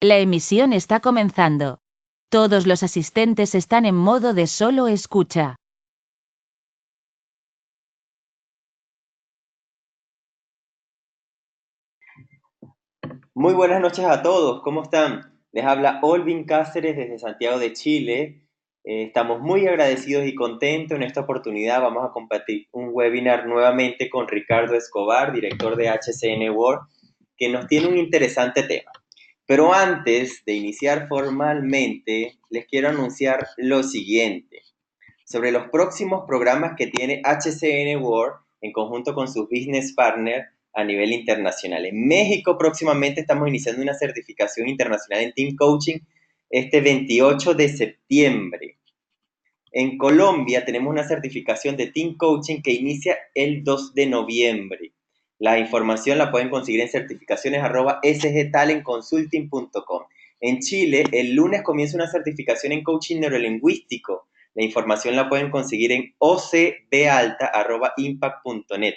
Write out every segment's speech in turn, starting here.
La emisión está comenzando. Todos los asistentes están en modo de solo escucha. Muy buenas noches a todos, ¿cómo están? Les habla Olvin Cáceres desde Santiago de Chile. Estamos muy agradecidos y contentos. En esta oportunidad vamos a compartir un webinar nuevamente con Ricardo Escobar, director de HCN World, que nos tiene un interesante tema. Pero antes de iniciar formalmente, les quiero anunciar lo siguiente. Sobre los próximos programas que tiene HCN World en conjunto con sus business partners a nivel internacional. En México próximamente estamos iniciando una certificación internacional en Team Coaching este 28 de septiembre. En Colombia tenemos una certificación de Team Coaching que inicia el 2 de noviembre. La información la pueden conseguir en certificaciones@sgtalentconsulting.com. En Chile, el lunes comienza una certificación en coaching neurolingüístico. La información la pueden conseguir en ocbalta@impact.net.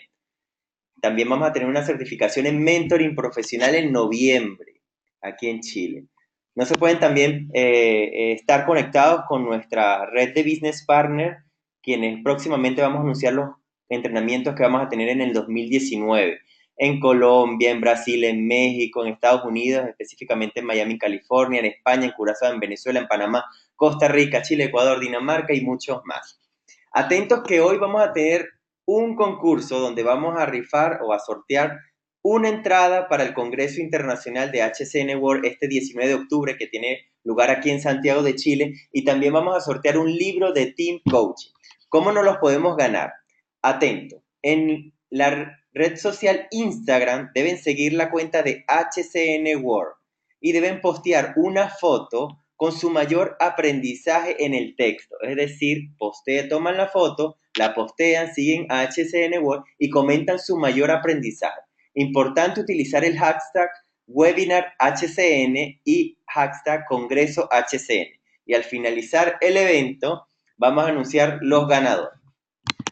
También vamos a tener una certificación en mentoring profesional en noviembre, aquí en Chile. No se pueden también estar conectados con nuestra red de business partner, quienes próximamente vamos a anunciar los entrenamientos que vamos a tener en el 2019. En Colombia, en Brasil, en México, en Estados Unidos, específicamente en Miami, California, en España, en Curazao, en Venezuela, en Panamá, Costa Rica, Chile, Ecuador, Dinamarca y muchos más. Atentos que hoy vamos a tener un concurso donde vamos a rifar o a sortear una entrada para el Congreso Internacional de HCN World este 19 de octubre que tiene lugar aquí en Santiago de Chile, y también vamos a sortear un libro de Team Coaching. ¿Cómo nos los podemos ganar? Atento, en la red social Instagram deben seguir la cuenta de HCN World y deben postear una foto con su mayor aprendizaje en el texto. Es decir, toman la foto, la postean, siguen a HCN World y comentan su mayor aprendizaje. Importante utilizar el hashtag webinar HCN y hashtag Congreso HCN. Y al finalizar el evento, vamos a anunciar los ganadores.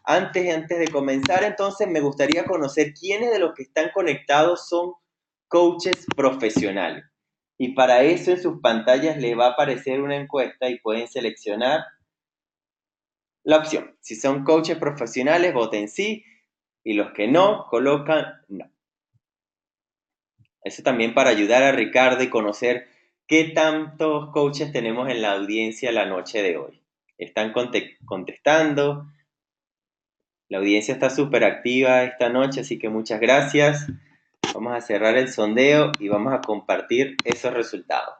Antes de comenzar, entonces, me gustaría conocer quiénes de los que están conectados son coaches profesionales. Y para eso en sus pantallas les va a aparecer una encuesta y pueden seleccionar la opción. Si son coaches profesionales, voten sí, y los que no, colocan no. Eso también para ayudar a Ricardo y conocer qué tantos coaches tenemos en la audiencia la noche de hoy. Están contestando. La audiencia está súper activa esta noche, así que muchas gracias. Vamos a cerrar el sondeo y vamos a compartir esos resultados.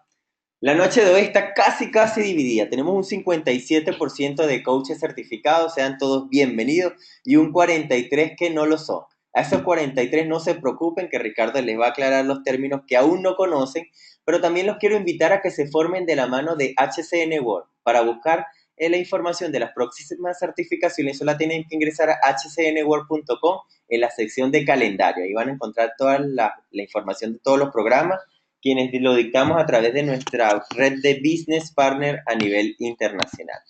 La noche de hoy está casi dividida. Tenemos un 57% de coaches certificados, sean todos bienvenidos, y un 43% que no lo son. A esos 43 no se preocupen, que Ricardo les va a aclarar los términos que aún no conocen, pero también los quiero invitar a que se formen de la mano de HCN World. Para buscar la información de las próximas certificaciones, solo tienen que ingresar a hcnworld.com en la sección de calendario. Ahí van a encontrar toda la información de todos los programas, quienes lo dictamos a través de nuestra red de business partner a nivel internacional.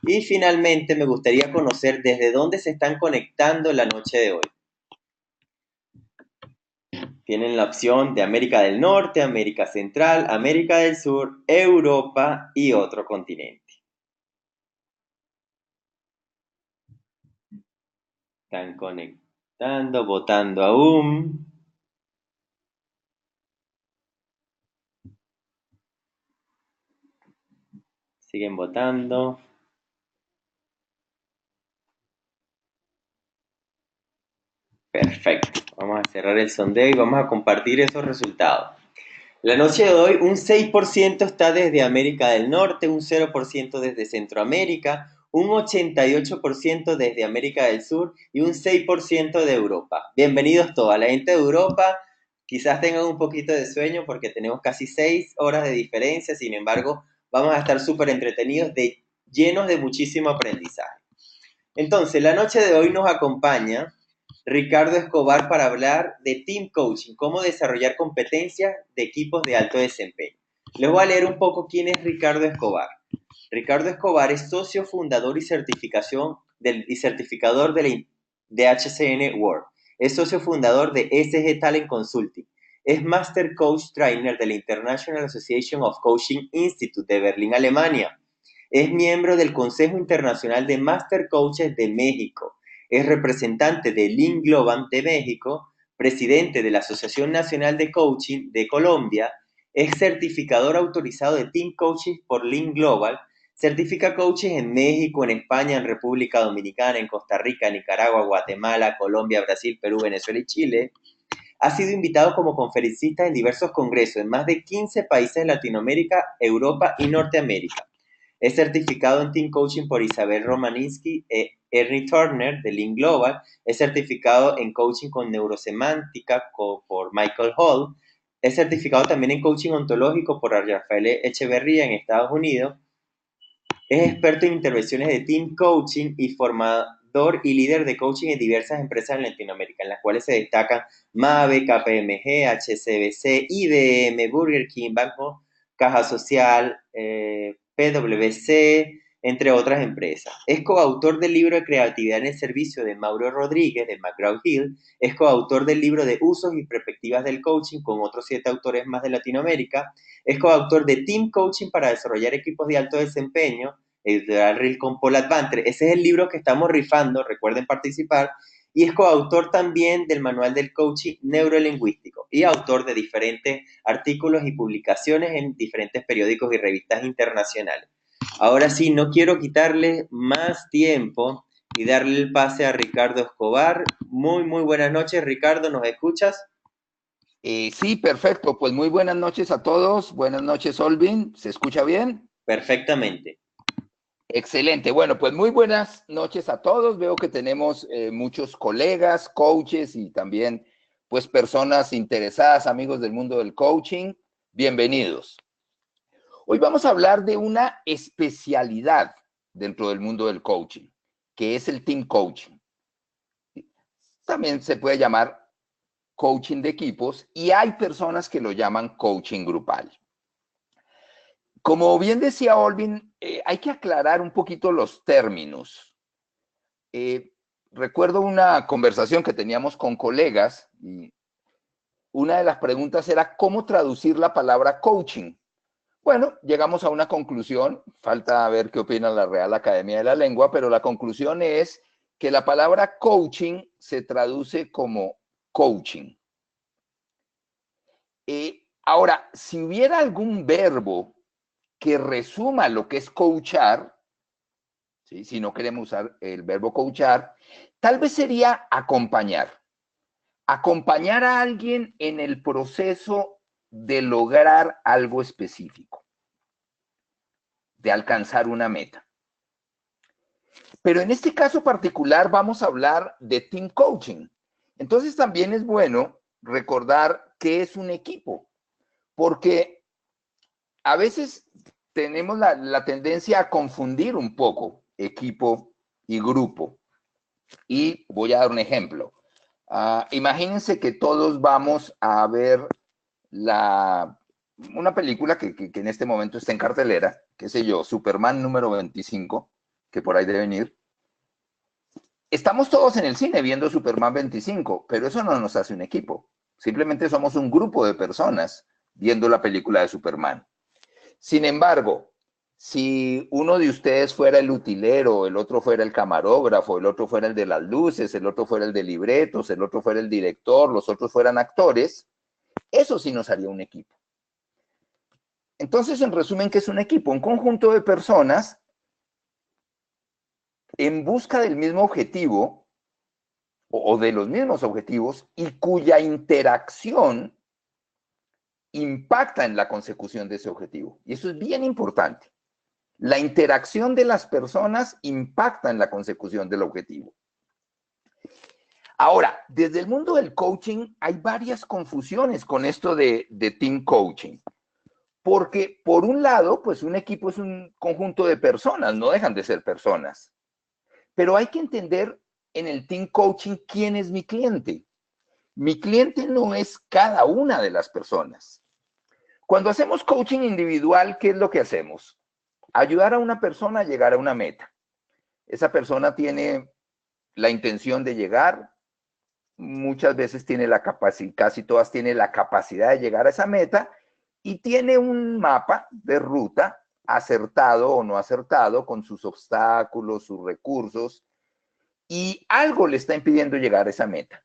Y finalmente me gustaría conocer desde dónde se están conectando la noche de hoy. Tienen la opción de América del Norte, América Central, América del Sur, Europa y otro continente. Están conectando, votando aún. Siguen votando. Perfecto. Vamos a cerrar el sondeo y vamos a compartir esos resultados. La noche de hoy, un 6% está desde América del Norte, un 0% desde Centroamérica, un 88% desde América del Sur y un 6% de Europa. Bienvenidos todos. La gente de Europa quizás tengan un poquito de sueño porque tenemos casi 6 horas de diferencia, sin embargo, vamos a estar súper entretenidos, llenos de muchísimo aprendizaje. Entonces, la noche de hoy nos acompaña Ricardo Escobar para hablar de Team Coaching, cómo desarrollar competencias de equipos de alto desempeño. Les voy a leer un poco quién es Ricardo Escobar. Ricardo Escobar es socio fundador y certificador de HCN World. Es socio fundador de SG Talent Consulting. Es Master Coach Trainer de la International Association of Coaching Institute de Berlín, Alemania. Es miembro del Consejo Internacional de Master Coaches de México. Es representante de Lean Global de México, presidente de la Asociación Nacional de Coaching de Colombia, es certificador autorizado de Team Coaching por Lean Global, certifica coaches en México, en España, en República Dominicana, en Costa Rica, Nicaragua, Guatemala, Colombia, Brasil, Perú, Venezuela y Chile. Ha sido invitado como conferencista en diversos congresos en más de 15 países de Latinoamérica, Europa y Norteamérica. Es certificado en Team Coaching por Isabel Romaninsky e Ernie Turner de Lean Global. Es certificado en Coaching con Neurosemántica por Michael Hall. Es certificado también en Coaching Ontológico por Rafael Echeverría en Estados Unidos. Es experto en intervenciones de Team Coaching y formador y líder de coaching en diversas empresas en Latinoamérica, en las cuales se destacan Mave, KPMG, HCBC, IBM, Burger King, Banco Caja Social, PwC, entre otras empresas. Es coautor del libro de Creatividad en el Servicio de Mauro Rodríguez, de McGraw-Hill. Es coautor del libro de Usos y Perspectivas del Coaching, con otros 7 autores más de Latinoamérica. Es coautor de Team Coaching para desarrollar equipos de alto desempeño, editorial Reel con Paul Advanter. Ese es el libro que estamos rifando, recuerden participar. Y es coautor también del Manual del Coaching Neurolingüístico y autor de diferentes artículos y publicaciones en diferentes periódicos y revistas internacionales. Ahora sí, no quiero quitarle más tiempo y darle el pase a Ricardo Escobar. Muy, muy buenas noches, Ricardo, ¿nos escuchas? Sí, perfecto. Pues muy buenas noches a todos. Buenas noches, Olvin. ¿Se escucha bien? Perfectamente. Excelente. Bueno, pues muy buenas noches a todos. Veo que tenemos muchos colegas, coaches y también pues personas interesadas, amigos del mundo del coaching. Bienvenidos. Hoy vamos a hablar de una especialidad dentro del mundo del coaching, que es el team coaching. También se puede llamar coaching de equipos y hay personas que lo llaman coaching grupal. Como bien decía Olvin, hay que aclarar un poquito los términos. Recuerdo una conversación que teníamos con colegas y una de las preguntas era cómo traducir la palabra coaching. Bueno, llegamos a una conclusión, falta ver qué opina la Real Academia de la Lengua, pero la conclusión es que la palabra coaching se traduce como coaching. Ahora, si hubiera algún verbo que resuma lo que es coachar, ¿sí? Si no queremos usar el verbo coachar, tal vez sería acompañar. Acompañar a alguien en el proceso de lograr algo específico, de alcanzar una meta. Pero en este caso particular vamos a hablar de team coaching. Entonces también es bueno recordar qué es un equipo, porque a veces tenemos la tendencia a confundir un poco equipo y grupo. Y voy a dar un ejemplo. Imagínense que todos vamos a ver una película que en este momento está en cartelera, qué sé yo, Superman número 25, que por ahí debe venir. Estamos todos en el cine viendo Superman 25, pero eso no nos hace un equipo. Simplemente somos un grupo de personas viendo la película de Superman. Sin embargo, si uno de ustedes fuera el utilero, el otro fuera el camarógrafo, el otro fuera el de las luces, el otro fuera el de libretos, el otro fuera el director, los otros fueran actores, eso sí nos haría un equipo. Entonces, en resumen, ¿qué es un equipo? Un conjunto de personas en busca del mismo objetivo o de los mismos objetivos y cuya interacción impacta en la consecución de ese objetivo. Y eso es bien importante. La interacción de las personas impacta en la consecución del objetivo. Ahora, desde el mundo del coaching hay varias confusiones con esto de team coaching. Porque, por un lado, pues un equipo es un conjunto de personas, no dejan de ser personas. Pero hay que entender en el team coaching quién es mi cliente. Mi cliente no es cada una de las personas. Cuando hacemos coaching individual, ¿qué es lo que hacemos? Ayudar a una persona a llegar a una meta. Esa persona tiene la intención de llegar muchas veces tiene la capacidad, casi todas tienen la capacidad de llegar a esa meta y tiene un mapa de ruta acertado o no acertado con sus obstáculos, sus recursos, y algo le está impidiendo llegar a esa meta.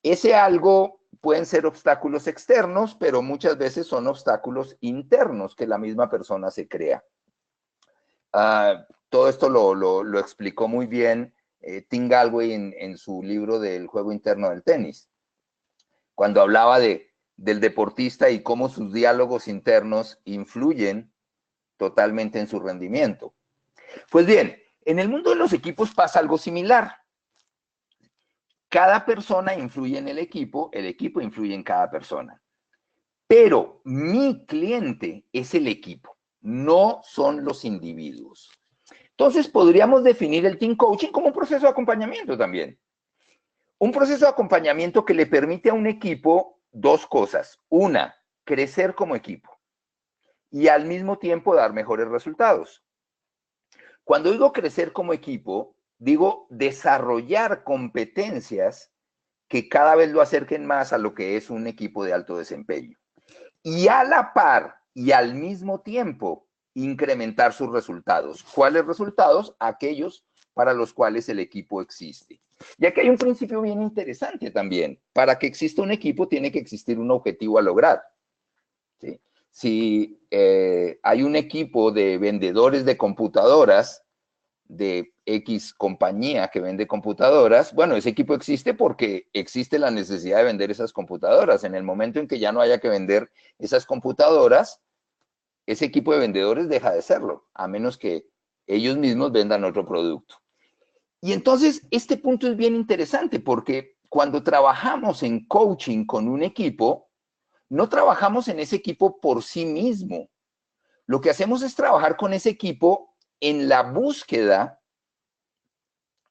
Ese algo pueden ser obstáculos externos, pero muchas veces son obstáculos internos que la misma persona se crea. Todo esto lo explicó muy bien Tim Gallwey en su libro del juego interno del tenis, cuando hablaba del deportista y cómo sus diálogos internos influyen totalmente en su rendimiento. Pues bien, en el mundo de los equipos pasa algo similar. Cada persona influye en el equipo influye en cada persona. Pero mi cliente es el equipo, no son los individuos. Entonces podríamos definir el team coaching como un proceso de acompañamiento también. Un proceso de acompañamiento que le permite a un equipo dos cosas. Una, crecer como equipo y al mismo tiempo dar mejores resultados. Cuando digo crecer como equipo, digo desarrollar competencias que cada vez lo acerquen más a lo que es un equipo de alto desempeño. Y a la par y al mismo tiempo incrementar sus resultados. ¿Cuáles resultados? Aquellos para los cuales el equipo existe. Y aquí hay un principio bien interesante también. Para que exista un equipo tiene que existir un objetivo a lograr. ¿Sí? Si hay un equipo de vendedores de computadoras, de X compañía que vende computadoras, bueno, ese equipo existe porque existe la necesidad de vender esas computadoras. En el momento en que ya no haya que vender esas computadoras, ese equipo de vendedores deja de serlo, a menos que ellos mismos vendan otro producto. Y entonces, este punto es bien interesante porque cuando trabajamos en coaching con un equipo, no trabajamos en ese equipo por sí mismo. Lo que hacemos es trabajar con ese equipo en la búsqueda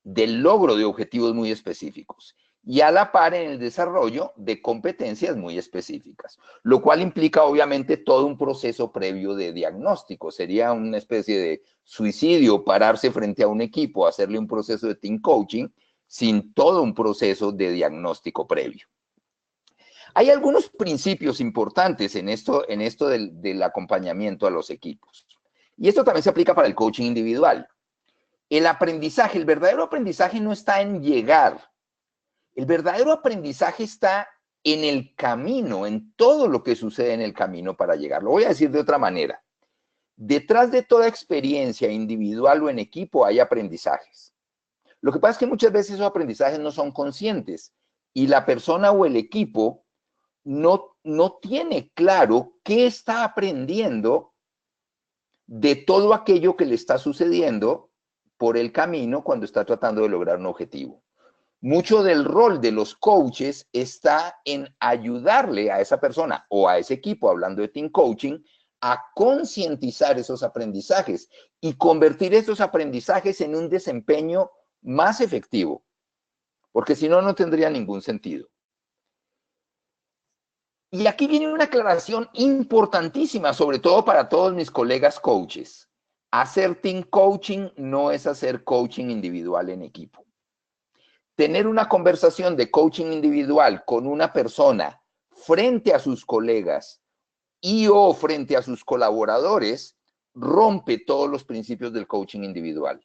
del logro de objetivos muy específicos y a la par en el desarrollo de competencias muy específicas, lo cual implica obviamente todo un proceso previo de diagnóstico. Sería una especie de suicidio pararse frente a un equipo, hacerle un proceso de team coaching sin todo un proceso de diagnóstico previo. Hay algunos principios importantes en esto del acompañamiento a los equipos. Y esto también se aplica para el coaching individual. El aprendizaje, el verdadero aprendizaje no está en llegar. El verdadero aprendizaje está en el camino, en todo lo que sucede en el camino para llegar. Lo voy a decir de otra manera. Detrás de toda experiencia individual o en equipo hay aprendizajes. Lo que pasa es que muchas veces esos aprendizajes no son conscientes y la persona o el equipo no tiene claro qué está aprendiendo de todo aquello que le está sucediendo por el camino cuando está tratando de lograr un objetivo. Mucho del rol de los coaches está en ayudarle a esa persona o a ese equipo, hablando de team coaching, a concientizar esos aprendizajes y convertir esos aprendizajes en un desempeño más efectivo, porque si no, no tendría ningún sentido. Y aquí viene una aclaración importantísima, sobre todo para todos mis colegas coaches. Hacer team coaching no es hacer coaching individual en equipo. Tener una conversación de coaching individual con una persona frente a sus colegas y o frente a sus colaboradores rompe todos los principios del coaching individual.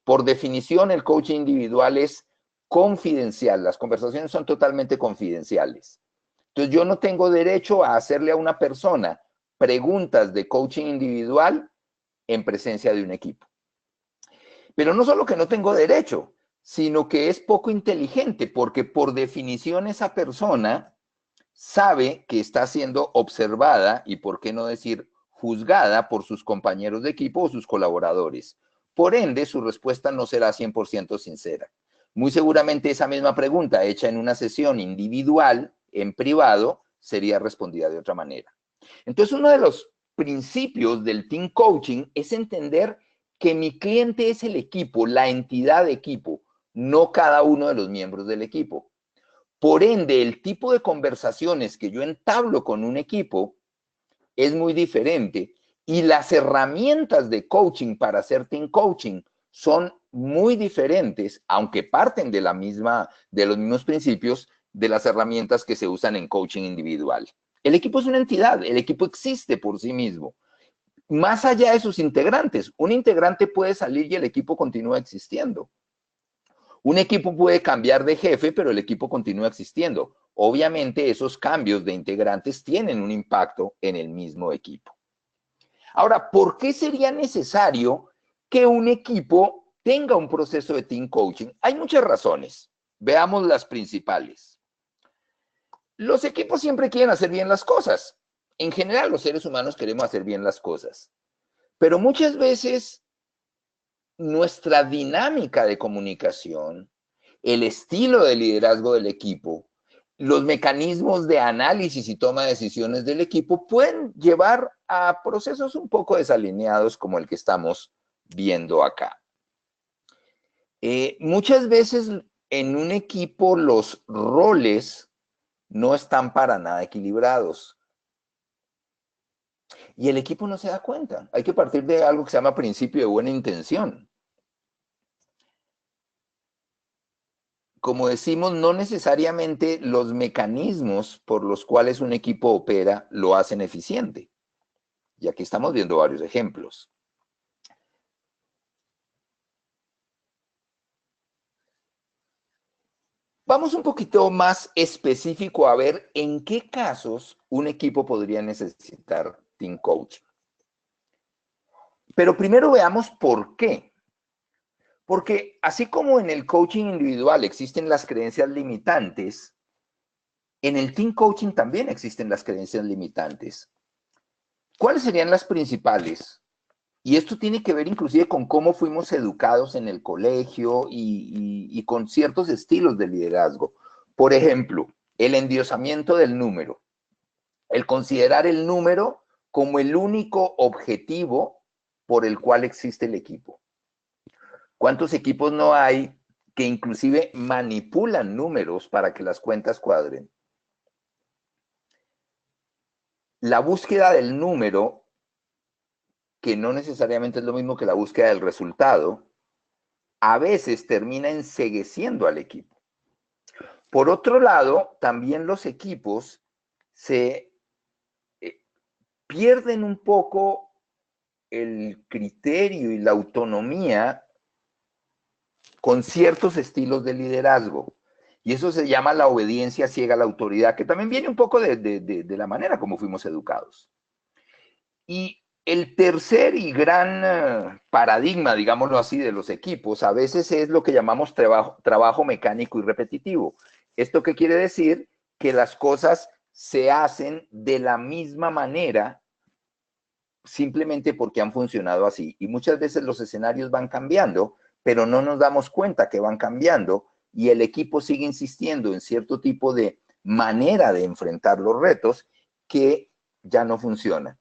Por definición, el coaching individual es confidencial. Las conversaciones son totalmente confidenciales. Entonces, yo no tengo derecho a hacerle a una persona preguntas de coaching individual en presencia de un equipo. Pero no solo que no tengo derecho, sino que es poco inteligente, porque por definición esa persona sabe que está siendo observada y, por qué no decir, juzgada por sus compañeros de equipo o sus colaboradores. Por ende, su respuesta no será 100% sincera. Muy seguramente esa misma pregunta hecha en una sesión individual, en privado, sería respondida de otra manera. Entonces, uno de los principios del team coaching es entender que mi cliente es el equipo, la entidad de equipo, no cada uno de los miembros del equipo. Por ende, el tipo de conversaciones que yo entablo con un equipo es muy diferente y las herramientas de coaching para hacer team coaching son muy diferentes, aunque parten de los mismos principios de las herramientas que se usan en coaching individual. El equipo es una entidad, el equipo existe por sí mismo. Más allá de sus integrantes, un integrante puede salir y el equipo continúa existiendo. Un equipo puede cambiar de jefe, pero el equipo continúa existiendo. Obviamente, esos cambios de integrantes tienen un impacto en el mismo equipo. Ahora, ¿por qué sería necesario que un equipo tenga un proceso de team coaching? Hay muchas razones. Veamos las principales. Los equipos siempre quieren hacer bien las cosas. En general, los seres humanos queremos hacer bien las cosas. Pero muchas veces nuestra dinámica de comunicación, el estilo de liderazgo del equipo, los mecanismos de análisis y toma de decisiones del equipo pueden llevar a procesos un poco desalineados como el que estamos viendo acá. Muchas veces en un equipo los roles no están para nada equilibrados. Y el equipo no se da cuenta. Hay que partir de algo que se llama principio de buena intención. Como decimos, no necesariamente los mecanismos por los cuales un equipo opera lo hacen eficiente. Y aquí estamos viendo varios ejemplos. Vamos un poquito más específico a ver en qué casos un equipo podría necesitar team coaching. Pero primero veamos por qué. Porque así como en el coaching individual existen las creencias limitantes, en el team coaching también existen las creencias limitantes. ¿Cuáles serían las principales? Y esto tiene que ver inclusive con cómo fuimos educados en el colegio y con ciertos estilos de liderazgo. Por ejemplo, el endiosamiento del número. El considerar el número como el único objetivo por el cual existe el equipo. ¿Cuántos equipos no hay que inclusive manipulan números para que las cuentas cuadren? La búsqueda del número, que no necesariamente es lo mismo que la búsqueda del resultado, a veces termina encegueciendo al equipo. Por otro lado, también los equipos se pierden un poco el criterio y la autonomía con ciertos estilos de liderazgo. Y eso se llama la obediencia ciega a la autoridad, que también viene un poco de la manera como fuimos educados. Y el tercer y gran paradigma, digámoslo así, de los equipos, a veces es lo que llamamos trabajo mecánico y repetitivo. ¿Esto qué quiere decir? Que las cosas se hacen de la misma manera simplemente porque han funcionado así. Y muchas veces los escenarios van cambiando, pero no nos damos cuenta que van cambiando y el equipo sigue insistiendo en cierto tipo de manera de enfrentar los retos que ya no funciona.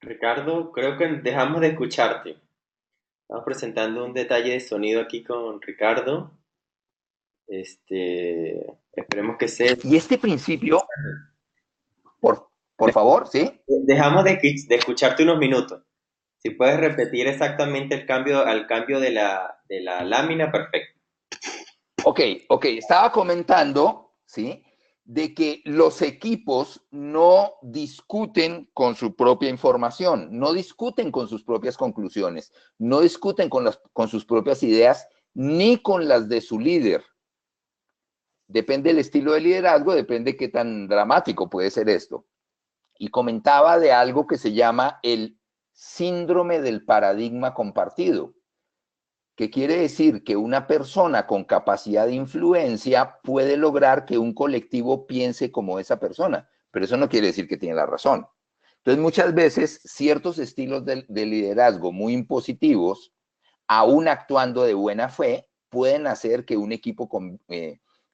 Ricardo, creo que dejamos de escucharte. Estamos presentando un detalle de sonido aquí con Ricardo. Esperemos que sea. Y este principio, por favor, ¿sí? Dejamos de escucharte unos minutos. Si puedes repetir exactamente al cambio de la lámina, perfecto. Ok, estaba comentando, ¿sí? De que los equipos no discuten con su propia información, no discuten con sus propias conclusiones, no discuten con sus propias ideas, ni con las de su líder. Depende del estilo de liderazgo, depende qué tan dramático puede ser esto. Y comentaba de algo que se llama el síndrome del paradigma compartido, que quiere decir que una persona con capacidad de influencia puede lograr que un colectivo piense como esa persona, pero eso no quiere decir que tiene la razón. Entonces, muchas veces, ciertos estilos de liderazgo muy impositivos, aún actuando de buena fe, pueden hacer que un equipo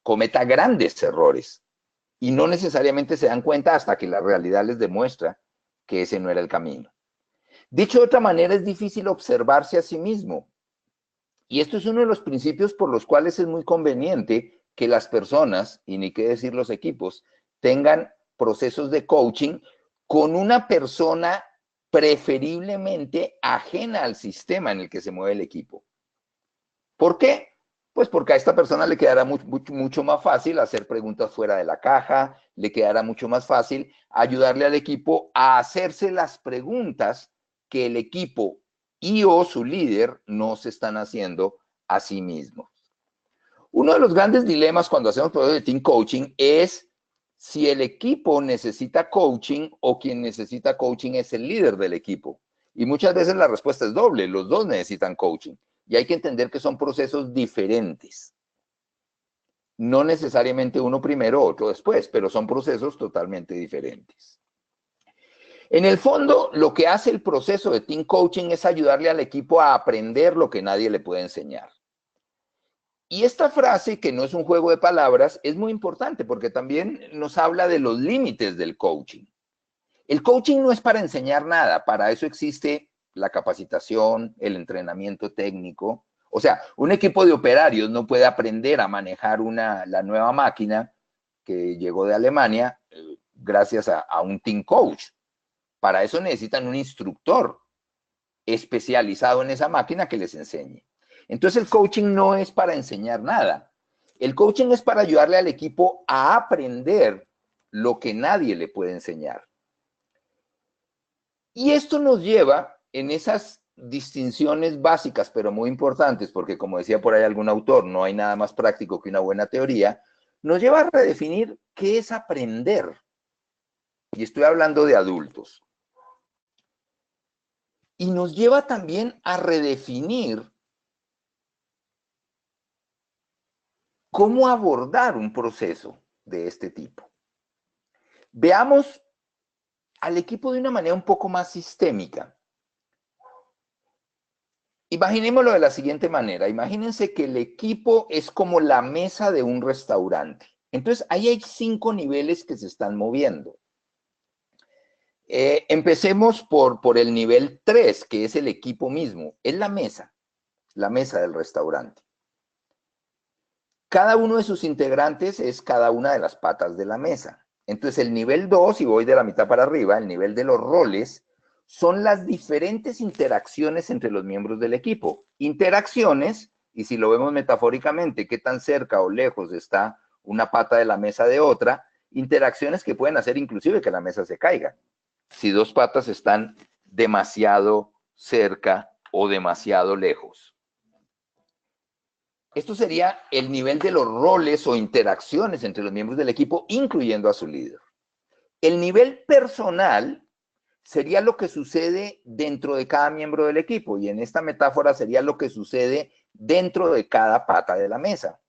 cometa grandes errores y no necesariamente se dan cuenta hasta que la realidad les demuestra que ese no era el camino. Dicho de otra manera, es difícil observarse a sí mismo. Y esto es uno de los principios por los cuales es muy conveniente que las personas, y ni qué decir los equipos, tengan procesos de coaching con una persona preferiblemente ajena al sistema en el que se mueve el equipo. ¿Por qué? Pues porque a esta persona le quedará mucho más fácil hacer preguntas fuera de la caja, le quedará mucho más fácil ayudarle al equipo a hacerse las preguntas que el equipo y o su líder no se están haciendo a sí mismos. Uno de los grandes dilemas cuando hacemos procesos de team coaching es si el equipo necesita coaching o quien necesita coaching es el líder del equipo. Y muchas veces la respuesta es doble, los dos necesitan coaching. Y hay que entender que son procesos diferentes. No necesariamente uno primero, otro después, pero son procesos totalmente diferentes. En el fondo, lo que hace el proceso de team coaching es ayudarle al equipo a aprender lo que nadie le puede enseñar. Y esta frase, que no es un juego de palabras, es muy importante porque también nos habla de los límites del coaching. El coaching no es para enseñar nada, para eso existe la capacitación, el entrenamiento técnico. O sea, un equipo de operarios no puede aprender a manejar la nueva máquina que llegó de Alemania gracias a un team coach. Para eso necesitan un instructor especializado en esa máquina que les enseñe. Entonces el coaching no es para enseñar nada. El coaching es para ayudarle al equipo a aprender lo que nadie le puede enseñar. Y esto nos lleva en esas distinciones básicas, pero muy importantes, porque como decía por ahí algún autor, no hay nada más práctico que una buena teoría, nos lleva a redefinir qué es aprender. Y estoy hablando de adultos. Y nos lleva también a redefinir cómo abordar un proceso de este tipo. Veamos al equipo de una manera un poco más sistémica. Imaginémoslo de la siguiente manera. Imagínense que el equipo es como la mesa de un restaurante. Entonces, ahí hay 5 niveles que se están moviendo. Empecemos por el nivel 3, que es el equipo mismo. Es la mesa del restaurante. Cada uno de sus integrantes es cada una de las patas de la mesa. Entonces, el nivel 2, y voy de la mitad para arriba, el nivel de los roles, son las diferentes interacciones entre los miembros del equipo. Interacciones, y si lo vemos metafóricamente, qué tan cerca o lejos está una pata de la mesa de otra, interacciones que pueden hacer inclusive que la mesa se caiga. Si 2 patas están demasiado cerca o demasiado lejos. Esto sería el nivel de los roles o interacciones entre los miembros del equipo, incluyendo a su líder. El nivel personal sería lo que sucede dentro de cada miembro del equipo, y en esta metáfora sería lo que sucede dentro de cada pata de la mesa.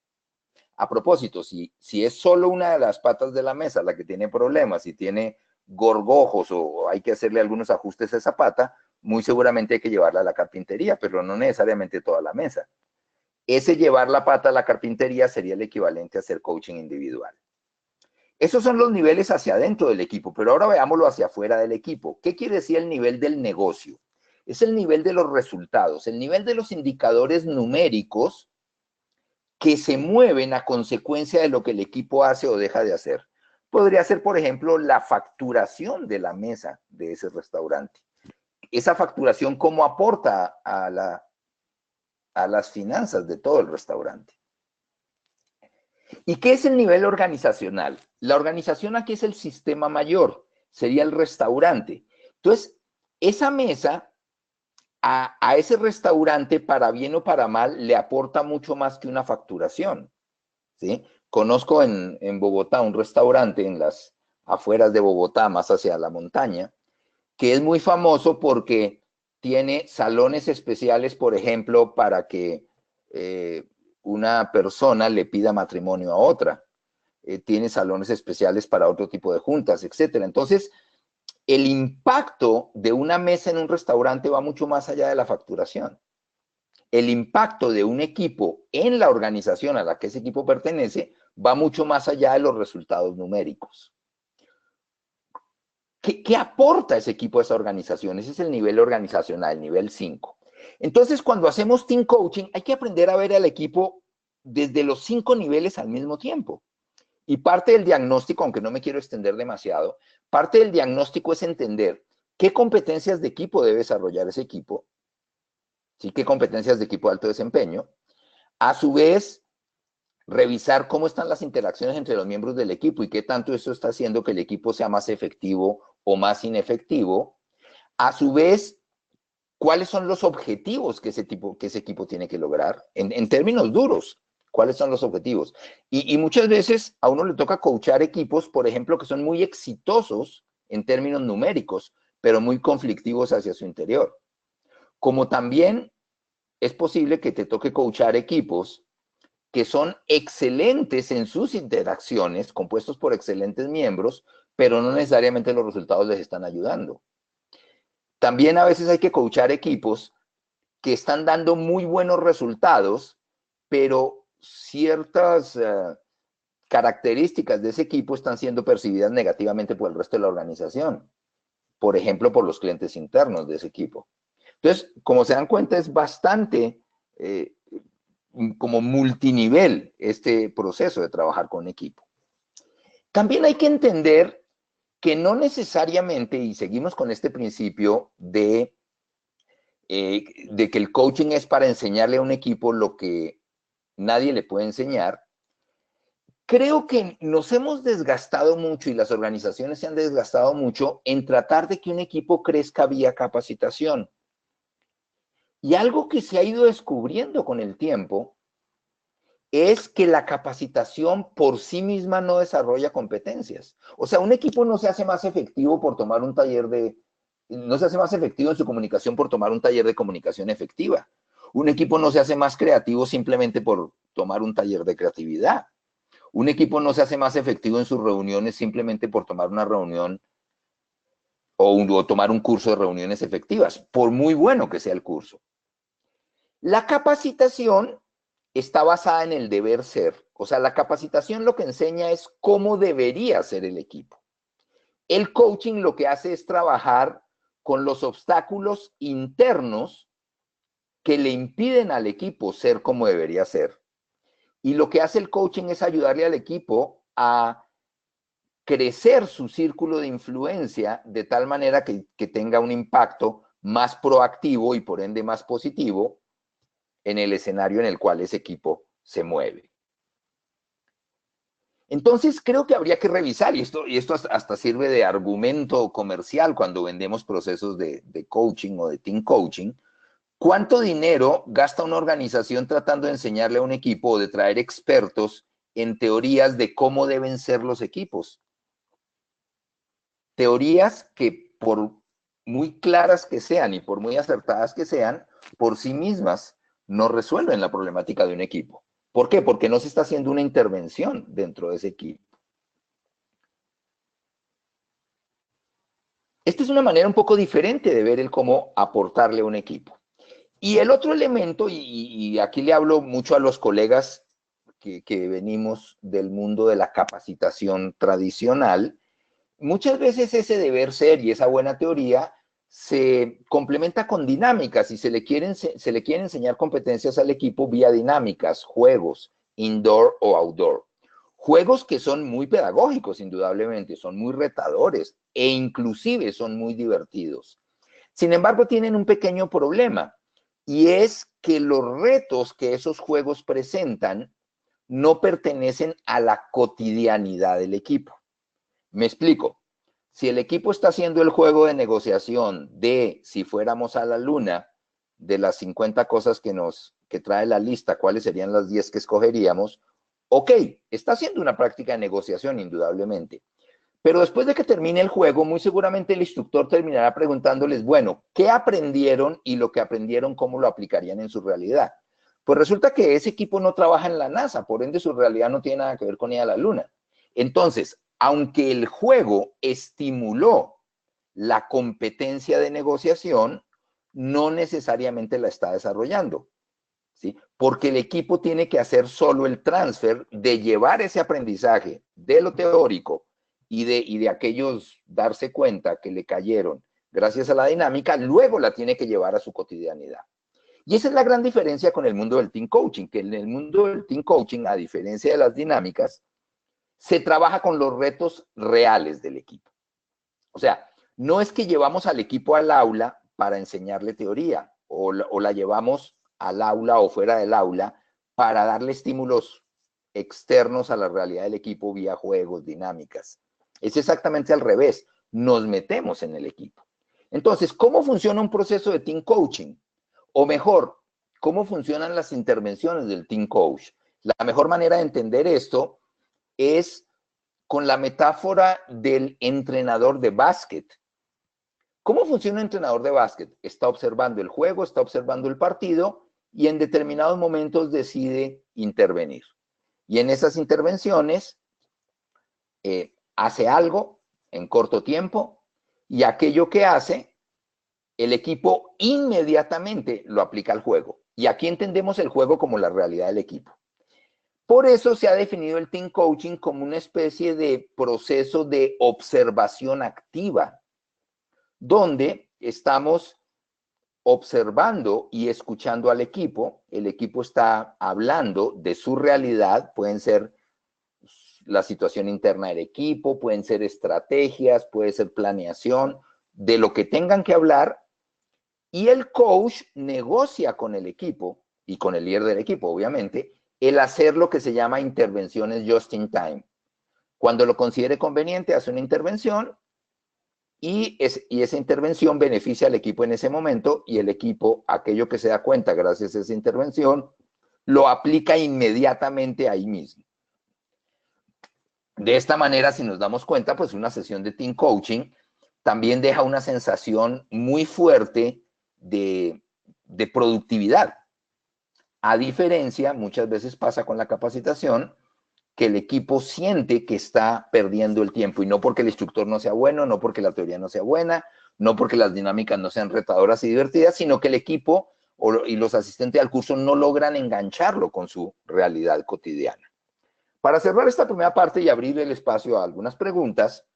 A propósito, si es solo una de las patas de la mesa la que tiene problemas, si tiene gorgojos o hay que hacerle algunos ajustes a esa pata, muy seguramente hay que llevarla a la carpintería, pero no necesariamente toda la mesa. Ese llevar la pata a la carpintería sería el equivalente a hacer coaching individual. Esos son los niveles hacia adentro del equipo, pero ahora veámoslo hacia afuera del equipo. ¿Qué quiere decir el nivel del negocio? Es el nivel de los resultados, el nivel de los indicadores numéricos que se mueven a consecuencia de lo que el equipo hace o deja de hacer. Podría ser, por ejemplo, la facturación de la mesa de ese restaurante. Esa facturación, ¿cómo aporta a las finanzas de todo el restaurante? ¿Y qué es el nivel organizacional? La organización aquí es el sistema mayor, sería el restaurante. Entonces, esa mesa a ese restaurante, para bien o para mal, le aporta mucho más que una facturación, ¿sí? Conozco en Bogotá un restaurante en las afueras de Bogotá, más hacia la montaña, que es muy famoso porque tiene salones especiales, por ejemplo, para que una persona le pida matrimonio a otra. Tiene salones especiales para otro tipo de juntas, etcétera. Entonces, el impacto de una mesa en un restaurante va mucho más allá de la facturación. El impacto de un equipo en la organización a la que ese equipo pertenece va mucho más allá de los resultados numéricos. ¿Qué aporta ese equipo a esa organización? Ese es el nivel organizacional, el nivel 5. Entonces, cuando hacemos team coaching, hay que aprender a ver al equipo desde los 5 niveles al mismo tiempo. Y parte del diagnóstico, aunque no me quiero extender demasiado, parte del diagnóstico es entender qué competencias de equipo debe desarrollar ese equipo, ¿sí? Qué competencias de equipo de alto desempeño. A su vez, revisar cómo están las interacciones entre los miembros del equipo y qué tanto eso está haciendo que el equipo sea más efectivo o más inefectivo. A su vez, cuáles son los objetivos que ese equipo tiene que lograr, en términos duros, cuáles son los objetivos. Y muchas veces a uno le toca coachar equipos, por ejemplo, que son muy exitosos en términos numéricos, pero muy conflictivos hacia su interior. Como también es posible que te toque coachar equipos que son excelentes en sus interacciones, compuestos por excelentes miembros, pero no necesariamente los resultados les están ayudando. También a veces hay que coachar equipos que están dando muy buenos resultados, pero ciertas características de ese equipo están siendo percibidas negativamente por el resto de la organización. Por ejemplo, por los clientes internos de ese equipo. Entonces, como se dan cuenta, es bastante como multinivel este proceso de trabajar con equipo. También hay que entender que no necesariamente, y seguimos con este principio de que el coaching es para enseñarle a un equipo lo que nadie le puede enseñar. Creo que nos hemos desgastado mucho y las organizaciones se han desgastado mucho en tratar de que un equipo crezca vía capacitación. Y algo que se ha ido descubriendo con el tiempo es que la capacitación por sí misma no desarrolla competencias. O sea, un equipo no se hace más efectivo por tomar un taller no se hace más efectivo en su comunicación por tomar un taller de comunicación efectiva. Un equipo no se hace más creativo simplemente por tomar un taller de creatividad. Un equipo no se hace más efectivo en sus reuniones simplemente por tomar una reunión o tomar un curso de reuniones efectivas, por muy bueno que sea el curso. La capacitación está basada en el deber ser. O sea, la capacitación lo que enseña es cómo debería ser el equipo. El coaching lo que hace es trabajar con los obstáculos internos que le impiden al equipo ser como debería ser. Y lo que hace el coaching es ayudarle al equipo a crecer su círculo de influencia de tal manera que tenga un impacto más proactivo y por ende más positivo en el escenario en el cual ese equipo se mueve. Entonces, creo que habría que revisar, y esto hasta sirve de argumento comercial cuando vendemos procesos de coaching o de team coaching, ¿cuánto dinero gasta una organización tratando de enseñarle a un equipo o de traer expertos en teorías de cómo deben ser los equipos? Teorías que por muy claras que sean y por muy acertadas que sean, por sí mismas no resuelven la problemática de un equipo. ¿Por qué? Porque no se está haciendo una intervención dentro de ese equipo. Esta es una manera un poco diferente de ver el cómo aportarle a un equipo. Y el otro elemento, y aquí le hablo mucho a los colegas que venimos del mundo de la capacitación tradicional, muchas veces ese deber ser y esa buena teoría se complementa con dinámicas y se le quieren enseñar competencias al equipo vía dinámicas, juegos, indoor o outdoor. Juegos que son muy pedagógicos, indudablemente, son muy retadores e inclusive son muy divertidos. Sin embargo, tienen un pequeño problema y es que los retos que esos juegos presentan no pertenecen a la cotidianidad del equipo. Me explico. Si el equipo está haciendo el juego de negociación de si fuéramos a la luna, de las 50 cosas que trae la lista, ¿cuáles serían las 10 que escogeríamos? Ok, está haciendo una práctica de negociación, indudablemente. Pero después de que termine el juego, muy seguramente el instructor terminará preguntándoles, bueno, ¿qué aprendieron y lo que aprendieron, cómo lo aplicarían en su realidad? Pues resulta que ese equipo no trabaja en la NASA, por ende su realidad no tiene nada que ver con ir a la luna. Entonces, aunque el juego estimuló la competencia de negociación, no necesariamente la está desarrollando, ¿sí? Porque el equipo tiene que hacer solo el transfer de llevar ese aprendizaje de lo teórico y de aquellos darse cuenta que le cayeron gracias a la dinámica, luego la tiene que llevar a su cotidianidad. Y esa es la gran diferencia con el mundo del team coaching, que en el mundo del team coaching, a diferencia de las dinámicas, se trabaja con los retos reales del equipo. O sea, no es que llevamos al equipo al aula para enseñarle teoría o la llevamos al aula o fuera del aula para darle estímulos externos a la realidad del equipo vía juegos, dinámicas. Es exactamente al revés. Nos metemos en el equipo. Entonces, ¿cómo funciona un proceso de team coaching? O mejor, ¿cómo funcionan las intervenciones del team coach? La mejor manera de entender esto es con la metáfora del entrenador de básquet. ¿Cómo funciona un entrenador de básquet? Está observando el juego, está observando el partido y en determinados momentos decide intervenir. Y en esas intervenciones hace algo en corto tiempo y aquello que hace, el equipo inmediatamente lo aplica al juego. Y aquí entendemos el juego como la realidad del equipo. Por eso se ha definido el team coaching como una especie de proceso de observación activa, donde estamos observando y escuchando al equipo. El equipo está hablando de su realidad, pueden ser la situación interna del equipo, pueden ser estrategias, puede ser planeación, de lo que tengan que hablar, y el coach negocia con el equipo y con el líder del equipo, obviamente, el hacer lo que se llama intervenciones just in time. Cuando lo considere conveniente, hace una intervención y esa intervención beneficia al equipo en ese momento y el equipo, aquello que se da cuenta gracias a esa intervención, lo aplica inmediatamente ahí mismo. De esta manera, si nos damos cuenta, pues una sesión de team coaching también deja una sensación muy fuerte de productividad. A diferencia, muchas veces pasa con la capacitación, que el equipo siente que está perdiendo el tiempo, y no porque el instructor no sea bueno, no porque la teoría no sea buena, no porque las dinámicas no sean retadoras y divertidas, sino que el equipo y los asistentes al curso no logran engancharlo con su realidad cotidiana. Para cerrar esta primera parte y abrir el espacio a algunas preguntas,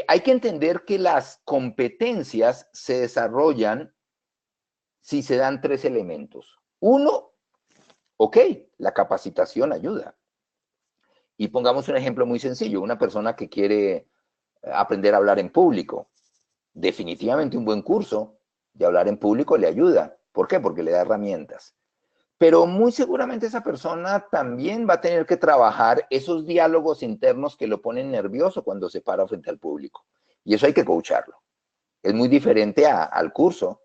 hay que entender que las competencias se desarrollan si se dan tres elementos. Uno, ok, la capacitación ayuda. Y pongamos un ejemplo muy sencillo, una persona que quiere aprender a hablar en público. Definitivamente un buen curso de hablar en público le ayuda. ¿Por qué? Porque le da herramientas. Pero muy seguramente esa persona también va a tener que trabajar esos diálogos internos que lo ponen nervioso cuando se para frente al público. Y eso hay que coacharlo. Es muy diferente al curso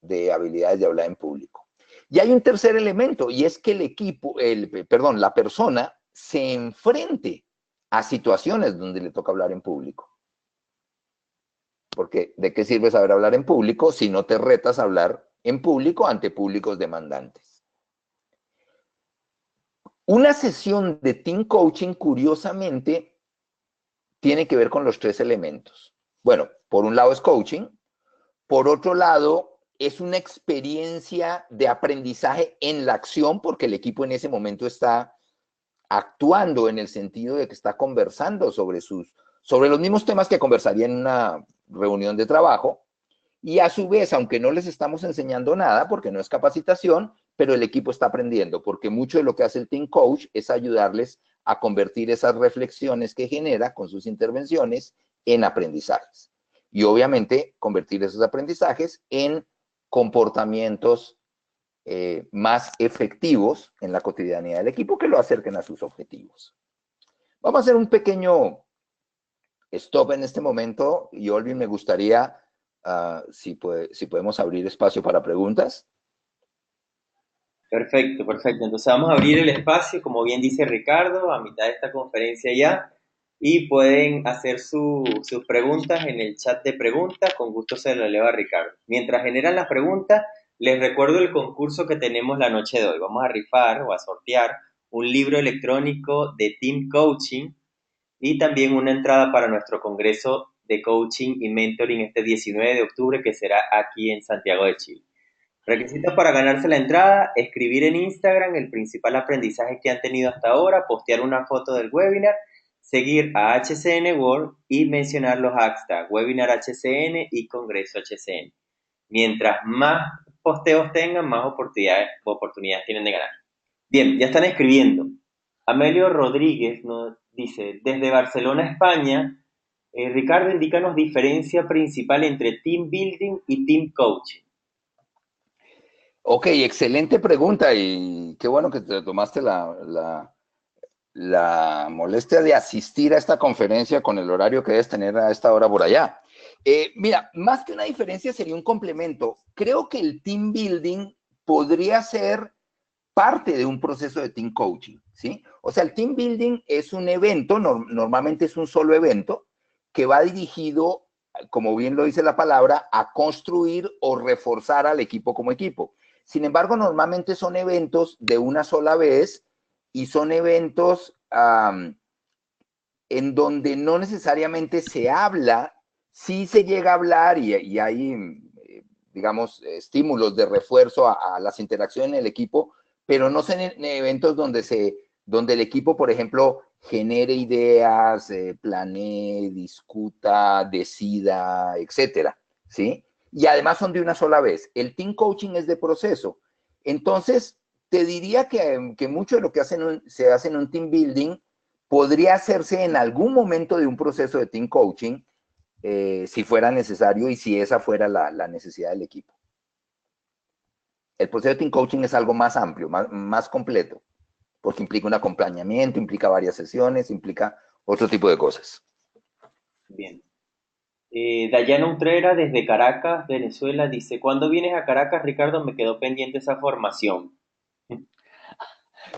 de habilidades de hablar en público. Y hay un tercer elemento, y es que el equipo, la persona se enfrente a situaciones donde le toca hablar en público. Porque ¿de qué sirve saber hablar en público si no te retas a hablar en público ante públicos demandantes? Una sesión de team coaching, curiosamente, tiene que ver con los tres elementos. Bueno, por un lado es coaching, por otro lado es una experiencia de aprendizaje en la acción, porque el equipo en ese momento está actuando en el sentido de que está conversando sobre los mismos temas que conversaría en una reunión de trabajo, y a su vez, aunque no les estamos enseñando nada, porque no es capacitación, pero el equipo está aprendiendo, porque mucho de lo que hace el team coach es ayudarles a convertir esas reflexiones que genera con sus intervenciones en aprendizajes. Y obviamente convertir esos aprendizajes en comportamientos más efectivos en la cotidianidad del equipo que lo acerquen a sus objetivos. Vamos a hacer un pequeño stop en este momento y Olvin, me gustaría si podemos abrir espacio para preguntas. Perfecto, perfecto. Entonces vamos a abrir el espacio, como bien dice Ricardo, a mitad de esta conferencia ya, y pueden hacer sus preguntas en el chat de preguntas, con gusto se lo leo a Ricardo. Mientras generan las preguntas, les recuerdo el concurso que tenemos la noche de hoy. Vamos a rifar o a sortear un libro electrónico de Team Coaching y también una entrada para nuestro congreso de coaching y mentoring este 19 de octubre que será aquí en Santiago de Chile. Requisitos para ganarse la entrada: escribir en Instagram el principal aprendizaje que han tenido hasta ahora, postear una foto del webinar seguir a HCN World y mencionar los hashtags Webinar HCN y Congreso HCN. Mientras más posteos tengan, más oportunidades tienen de ganar. Bien, ya están escribiendo. Amelio Rodríguez nos dice, desde Barcelona, España, Ricardo, indícanos diferencia principal entre team building y team coaching. Ok, excelente pregunta y qué bueno que te tomaste la molestia de asistir a esta conferencia con el horario que debes tener a esta hora por allá. Mira, más que una diferencia sería un complemento. Creo que el team building podría ser parte de un proceso de team coaching, ¿sí? O sea, el team building es un evento, normalmente es un solo evento, que va dirigido, como bien lo dice la palabra, a construir o reforzar al equipo como equipo. Sin embargo, normalmente son eventos de una sola vez y son eventos en donde no necesariamente se habla, sí se llega a hablar y hay, digamos, estímulos de refuerzo a las interacciones en el equipo, pero no son en eventos donde el equipo, por ejemplo, genere ideas, planee, discuta, decida, etcétera, ¿sí? Y además son de una sola vez. El team coaching es de proceso. Entonces, te diría que mucho de lo que se hace en un team building podría hacerse en algún momento de un proceso de team coaching, si fuera necesario y si esa fuera la necesidad del equipo. El proceso de team coaching es algo más amplio, más completo, porque implica un acompañamiento, implica varias sesiones, implica otro tipo de cosas. Bien. Dayana Utrera, desde Caracas, Venezuela, dice, ¿cuándo vienes a Caracas, Ricardo? Me quedó pendiente esa formación.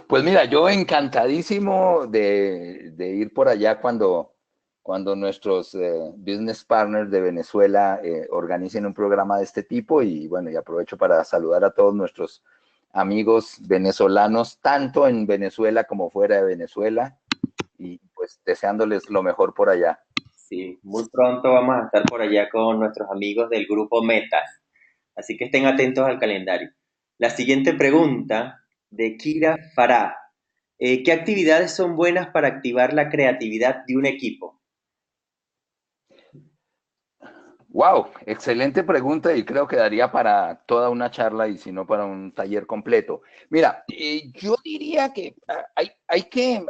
Pues mira, yo encantadísimo de ir por allá cuando nuestros business partners de Venezuela organicen un programa de este tipo y bueno, y aprovecho para saludar a todos nuestros amigos venezolanos, tanto en Venezuela como fuera de Venezuela y pues deseándoles lo mejor por allá. Sí, muy pronto vamos a estar por allá con nuestros amigos del grupo Metas, así que estén atentos al calendario. La siguiente pregunta de Kira Farah. ¿Qué actividades son buenas para activar la creatividad de un equipo? Wow, excelente pregunta y creo que daría para toda una charla y si no para un taller completo. Mira, yo diría que hay que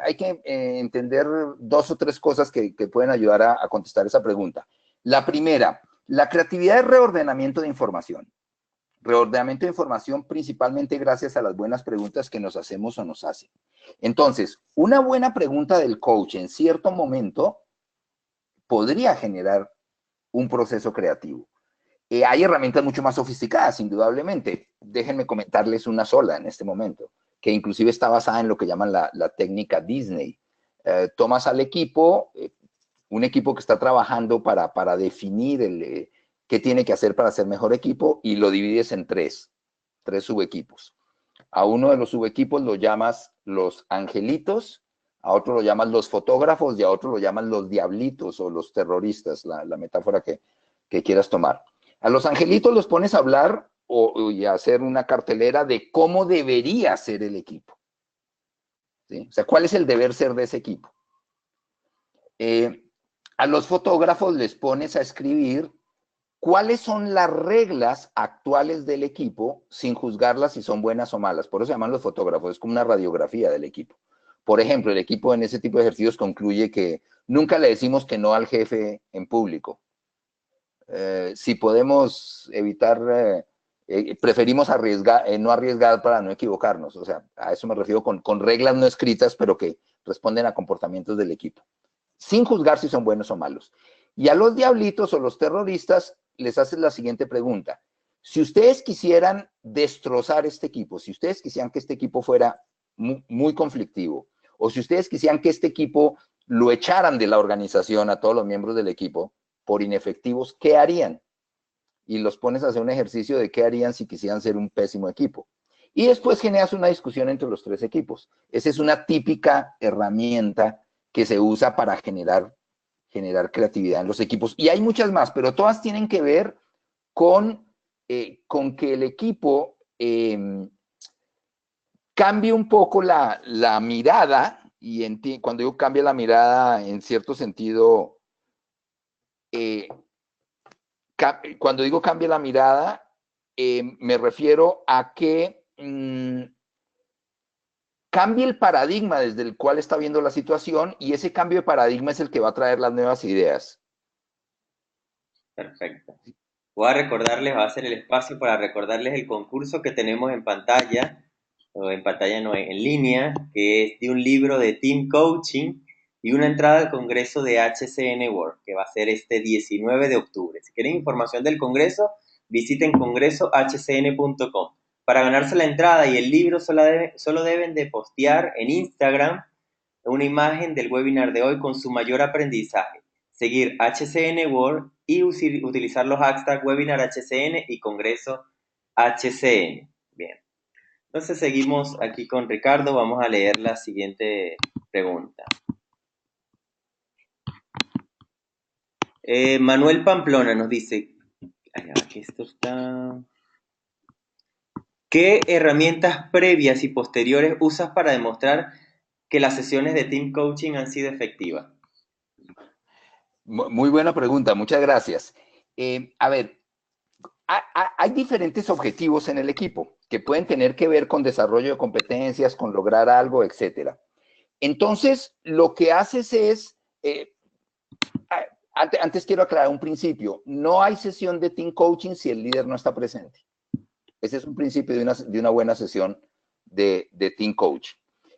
entender dos o tres cosas que pueden ayudar a contestar esa pregunta. La primera, la creatividad es reordenamiento de información. Reordenamiento de información principalmente gracias a las buenas preguntas que nos hacemos o nos hacen. Entonces, una buena pregunta del coach en cierto momento podría generar un proceso creativo. Hay herramientas mucho más sofisticadas, indudablemente. Déjenme comentarles una sola en este momento, que inclusive está basada en lo que llaman la técnica Disney. Tomas al equipo, un equipo que está trabajando para definir qué tiene que hacer para ser mejor equipo y lo divides en tres subequipos. A uno de los subequipos lo llamas los angelitos, a otro lo llaman los fotógrafos y a otro lo llaman los diablitos o los terroristas, la metáfora que quieras tomar. A los angelitos los pones a hablar y a hacer una cartelera de cómo debería ser el equipo. ¿Sí? O sea, ¿cuál es el deber ser de ese equipo? A los fotógrafos les pones a escribir cuáles son las reglas actuales del equipo sin juzgarlas si son buenas o malas. Por eso se llaman los fotógrafos, es como una radiografía del equipo. Por ejemplo, el equipo en ese tipo de ejercicios concluye que nunca le decimos que no al jefe en público. Si podemos evitar, preferimos no arriesgar para no equivocarnos. O sea, a eso me refiero con reglas no escritas, pero que responden a comportamientos del equipo, sin juzgar si son buenos o malos. Y a los diablitos o los terroristas les haces la siguiente pregunta. Si ustedes quisieran destrozar este equipo, si ustedes quisieran que este equipo fuera muy conflictivo, o si ustedes quisieran que este equipo lo echaran de la organización a todos los miembros del equipo por inefectivos, ¿qué harían? Y los pones a hacer un ejercicio de qué harían si quisieran ser un pésimo equipo. Y después generas una discusión entre los tres equipos. Esa es una típica herramienta que se usa para generar creatividad en los equipos. Y hay muchas más, pero todas tienen que ver con que el equipo cambie un poco la mirada y en ti, cuando digo cambia la mirada, en cierto sentido, cuando digo cambia la mirada, me refiero a que cambie el paradigma desde el cual está viendo la situación, y ese cambio de paradigma es el que va a traer las nuevas ideas. Perfecto. Voy a recordarles, va a ser el espacio para recordarles el concurso que tenemos en pantalla, o en pantalla no, en línea, que es de un libro de Team Coaching y una entrada al congreso de HCN World, que va a ser este 19 de octubre. Si quieren información del congreso, visiten congresohcn.com. Para ganarse la entrada y el libro solo deben de postear en Instagram una imagen del webinar de hoy con su mayor aprendizaje, seguir HCN World y utilizar los hashtags webinar HCN y congreso HCN. Bien. Entonces seguimos aquí con Ricardo. Vamos a leer la siguiente pregunta. Manuel Pamplona nos dice, aquí esto está... ¿Qué herramientas previas y posteriores usas para demostrar que las sesiones de Team Coaching han sido efectivas? Muy buena pregunta, muchas gracias. A ver, hay diferentes objetivos en el equipo que pueden tener que ver con desarrollo de competencias, con lograr algo, etcétera. Entonces, lo que haces es, antes quiero aclarar un principio, no hay sesión de Team Coaching si el líder no está presente. Ese es un principio de una buena sesión de Team Coach.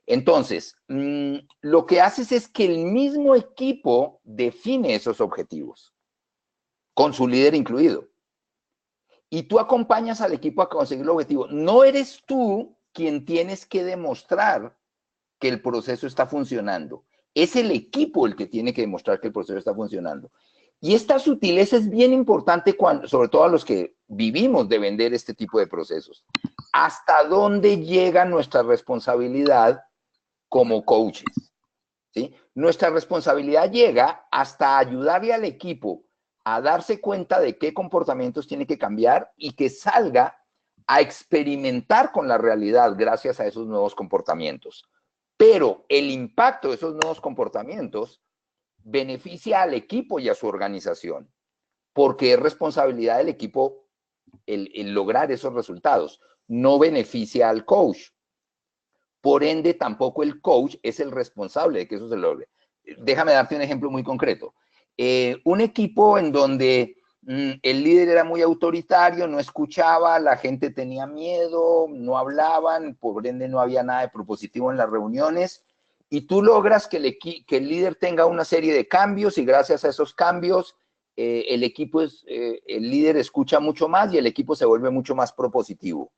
Entonces, lo que haces es que el mismo equipo define esos objetivos, con su líder incluido. Y tú acompañas al equipo a conseguir el objetivo. No eres tú quien tienes que demostrar que el proceso está funcionando. Es el equipo el que tiene que demostrar que el proceso está funcionando. Y esta sutileza es bien importante, sobre todo a los que vivimos de vender este tipo de procesos. ¿Hasta dónde llega nuestra responsabilidad como coaches? ¿Sí? Nuestra responsabilidad llega hasta ayudarle al equipo a darse cuenta de qué comportamientos tiene que cambiar y que salga a experimentar con la realidad gracias a esos nuevos comportamientos. Pero el impacto de esos nuevos comportamientos beneficia al equipo y a su organización, porque es responsabilidad del equipo el lograr esos resultados, no beneficia al coach. Por ende, tampoco el coach es el responsable de que eso se logre. Déjame darte un ejemplo muy concreto. Un equipo en donde el líder era muy autoritario, no escuchaba, la gente tenía miedo, no hablaban, por ende no había nada de propositivo en las reuniones, y tú logras que el líder tenga una serie de cambios, y gracias a esos cambios el líder escucha mucho más y el equipo se vuelve mucho más propositivo.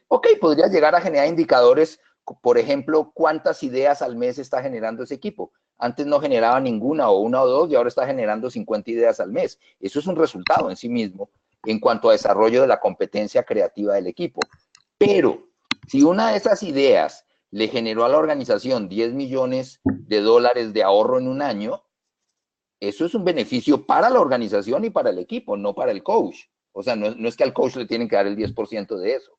Ok, podría llegar a generar indicadores, por ejemplo, cuántas ideas al mes está generando ese equipo. Antes no generaba ninguna o una o dos y ahora está generando 50 ideas al mes. Eso es un resultado en sí mismo en cuanto a desarrollo de la competencia creativa del equipo. Pero si una de esas ideas le generó a la organización 10 millones de dólares de ahorro en un año, eso es un beneficio para la organización y para el equipo, no para el coach. O sea, no es que al coach le tienen que dar el 10% de eso.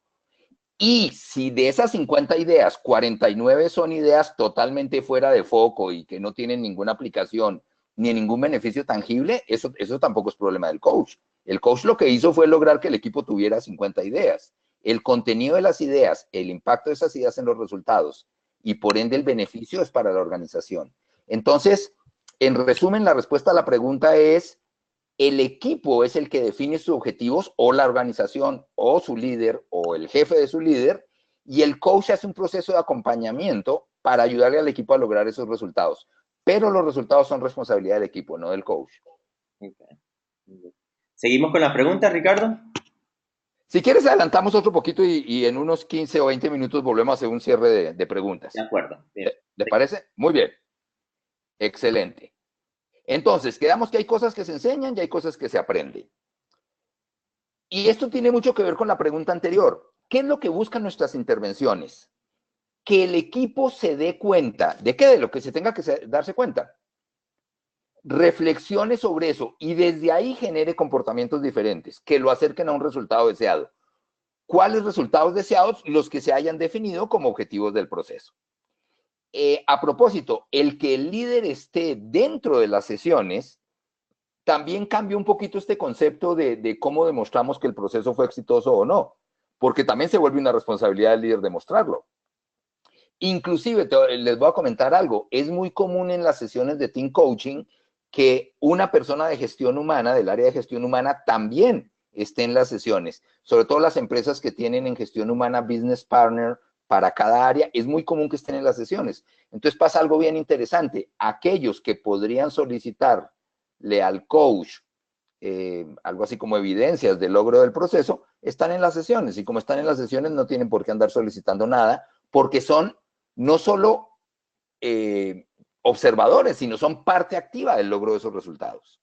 Y si de esas 50 ideas, 49 son ideas totalmente fuera de foco y que no tienen ninguna aplicación ni ningún beneficio tangible, eso tampoco es problema del coach. El coach lo que hizo fue lograr que el equipo tuviera 50 ideas. El contenido de las ideas, el impacto de esas ideas en los resultados y por ende el beneficio es para la organización. Entonces, en resumen, la respuesta a la pregunta es: el equipo es el que define sus objetivos, o la organización, o su líder, o el jefe de su líder, y el coach hace un proceso de acompañamiento para ayudarle al equipo a lograr esos resultados. Pero los resultados son responsabilidad del equipo, no del coach. Okay. ¿Seguimos con la pregunta, Ricardo? Si quieres, adelantamos otro poquito y en unos 15 o 20 minutos volvemos a hacer un cierre de preguntas. De acuerdo. Bien. ¿Le parece? Muy bien. Excelente. Entonces, quedamos que hay cosas que se enseñan y hay cosas que se aprenden. Y esto tiene mucho que ver con la pregunta anterior. ¿Qué es lo que buscan nuestras intervenciones? Que el equipo se dé cuenta. ¿De qué? De lo que se tenga que darse cuenta. Reflexione sobre eso y desde ahí genere comportamientos diferentes que lo acerquen a un resultado deseado. ¿Cuáles resultados deseados? Los que se hayan definido como objetivos del proceso. a propósito, el que el líder esté dentro de las sesiones también cambia un poquito este concepto de cómo demostramos que el proceso fue exitoso o no, porque también se vuelve una responsabilidad del líder demostrarlo. Inclusive, les voy a comentar algo, es muy común en las sesiones de team coaching que una persona de gestión humana, del área de gestión humana, también esté en las sesiones, sobre todo las empresas que tienen en gestión humana business partner para cada área, es muy común que estén en las sesiones. Entonces pasa algo bien interesante, aquellos que podrían solicitarle al coach algo así como evidencias del logro del proceso, están en las sesiones, y como están en las sesiones no tienen por qué andar solicitando nada, porque son no solo observadores, sino son parte activa del logro de esos resultados.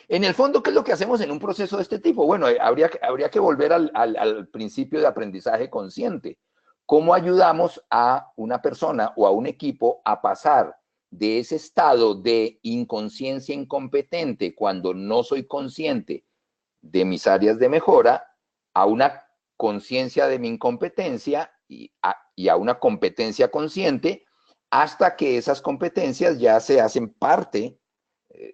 En el fondo, ¿qué es lo que hacemos en un proceso de este tipo? Bueno, habría que volver al principio de aprendizaje consciente. ¿Cómo ayudamos a una persona o a un equipo a pasar de ese estado de inconsciencia incompetente cuando no soy consciente de mis áreas de mejora a una conciencia de mi incompetencia y a una competencia consciente hasta que esas competencias ya se hacen parte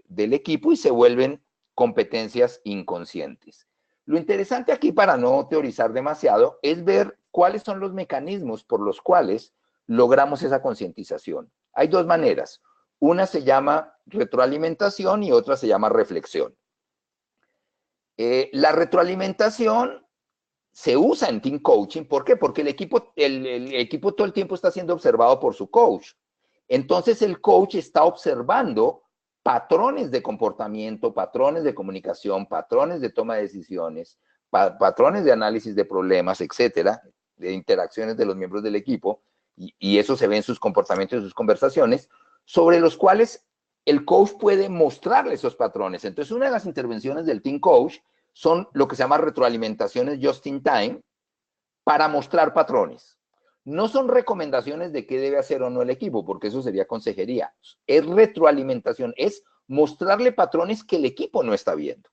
del equipo y se vuelven competencias inconscientes? Lo interesante aquí, para no teorizar demasiado, es ver cuáles son los mecanismos por los cuales logramos esa concientización. Hay dos maneras. Una se llama retroalimentación y otra se llama reflexión. La retroalimentación se usa en team coaching. ¿Por qué? Porque el equipo todo el tiempo está siendo observado por su coach. Entonces el coach está observando patrones de comportamiento, patrones de comunicación, patrones de toma de decisiones, patrones de análisis de problemas, etcétera, de interacciones de los miembros del equipo, y eso se ve en sus comportamientos y sus conversaciones, sobre los cuales el coach puede mostrarle esos patrones. Entonces, una de las intervenciones del team coach son lo que se llama retroalimentaciones just in time para mostrar patrones. No son recomendaciones de qué debe hacer o no el equipo, porque eso sería consejería. Es retroalimentación, es mostrarle patrones que el equipo no está viendo.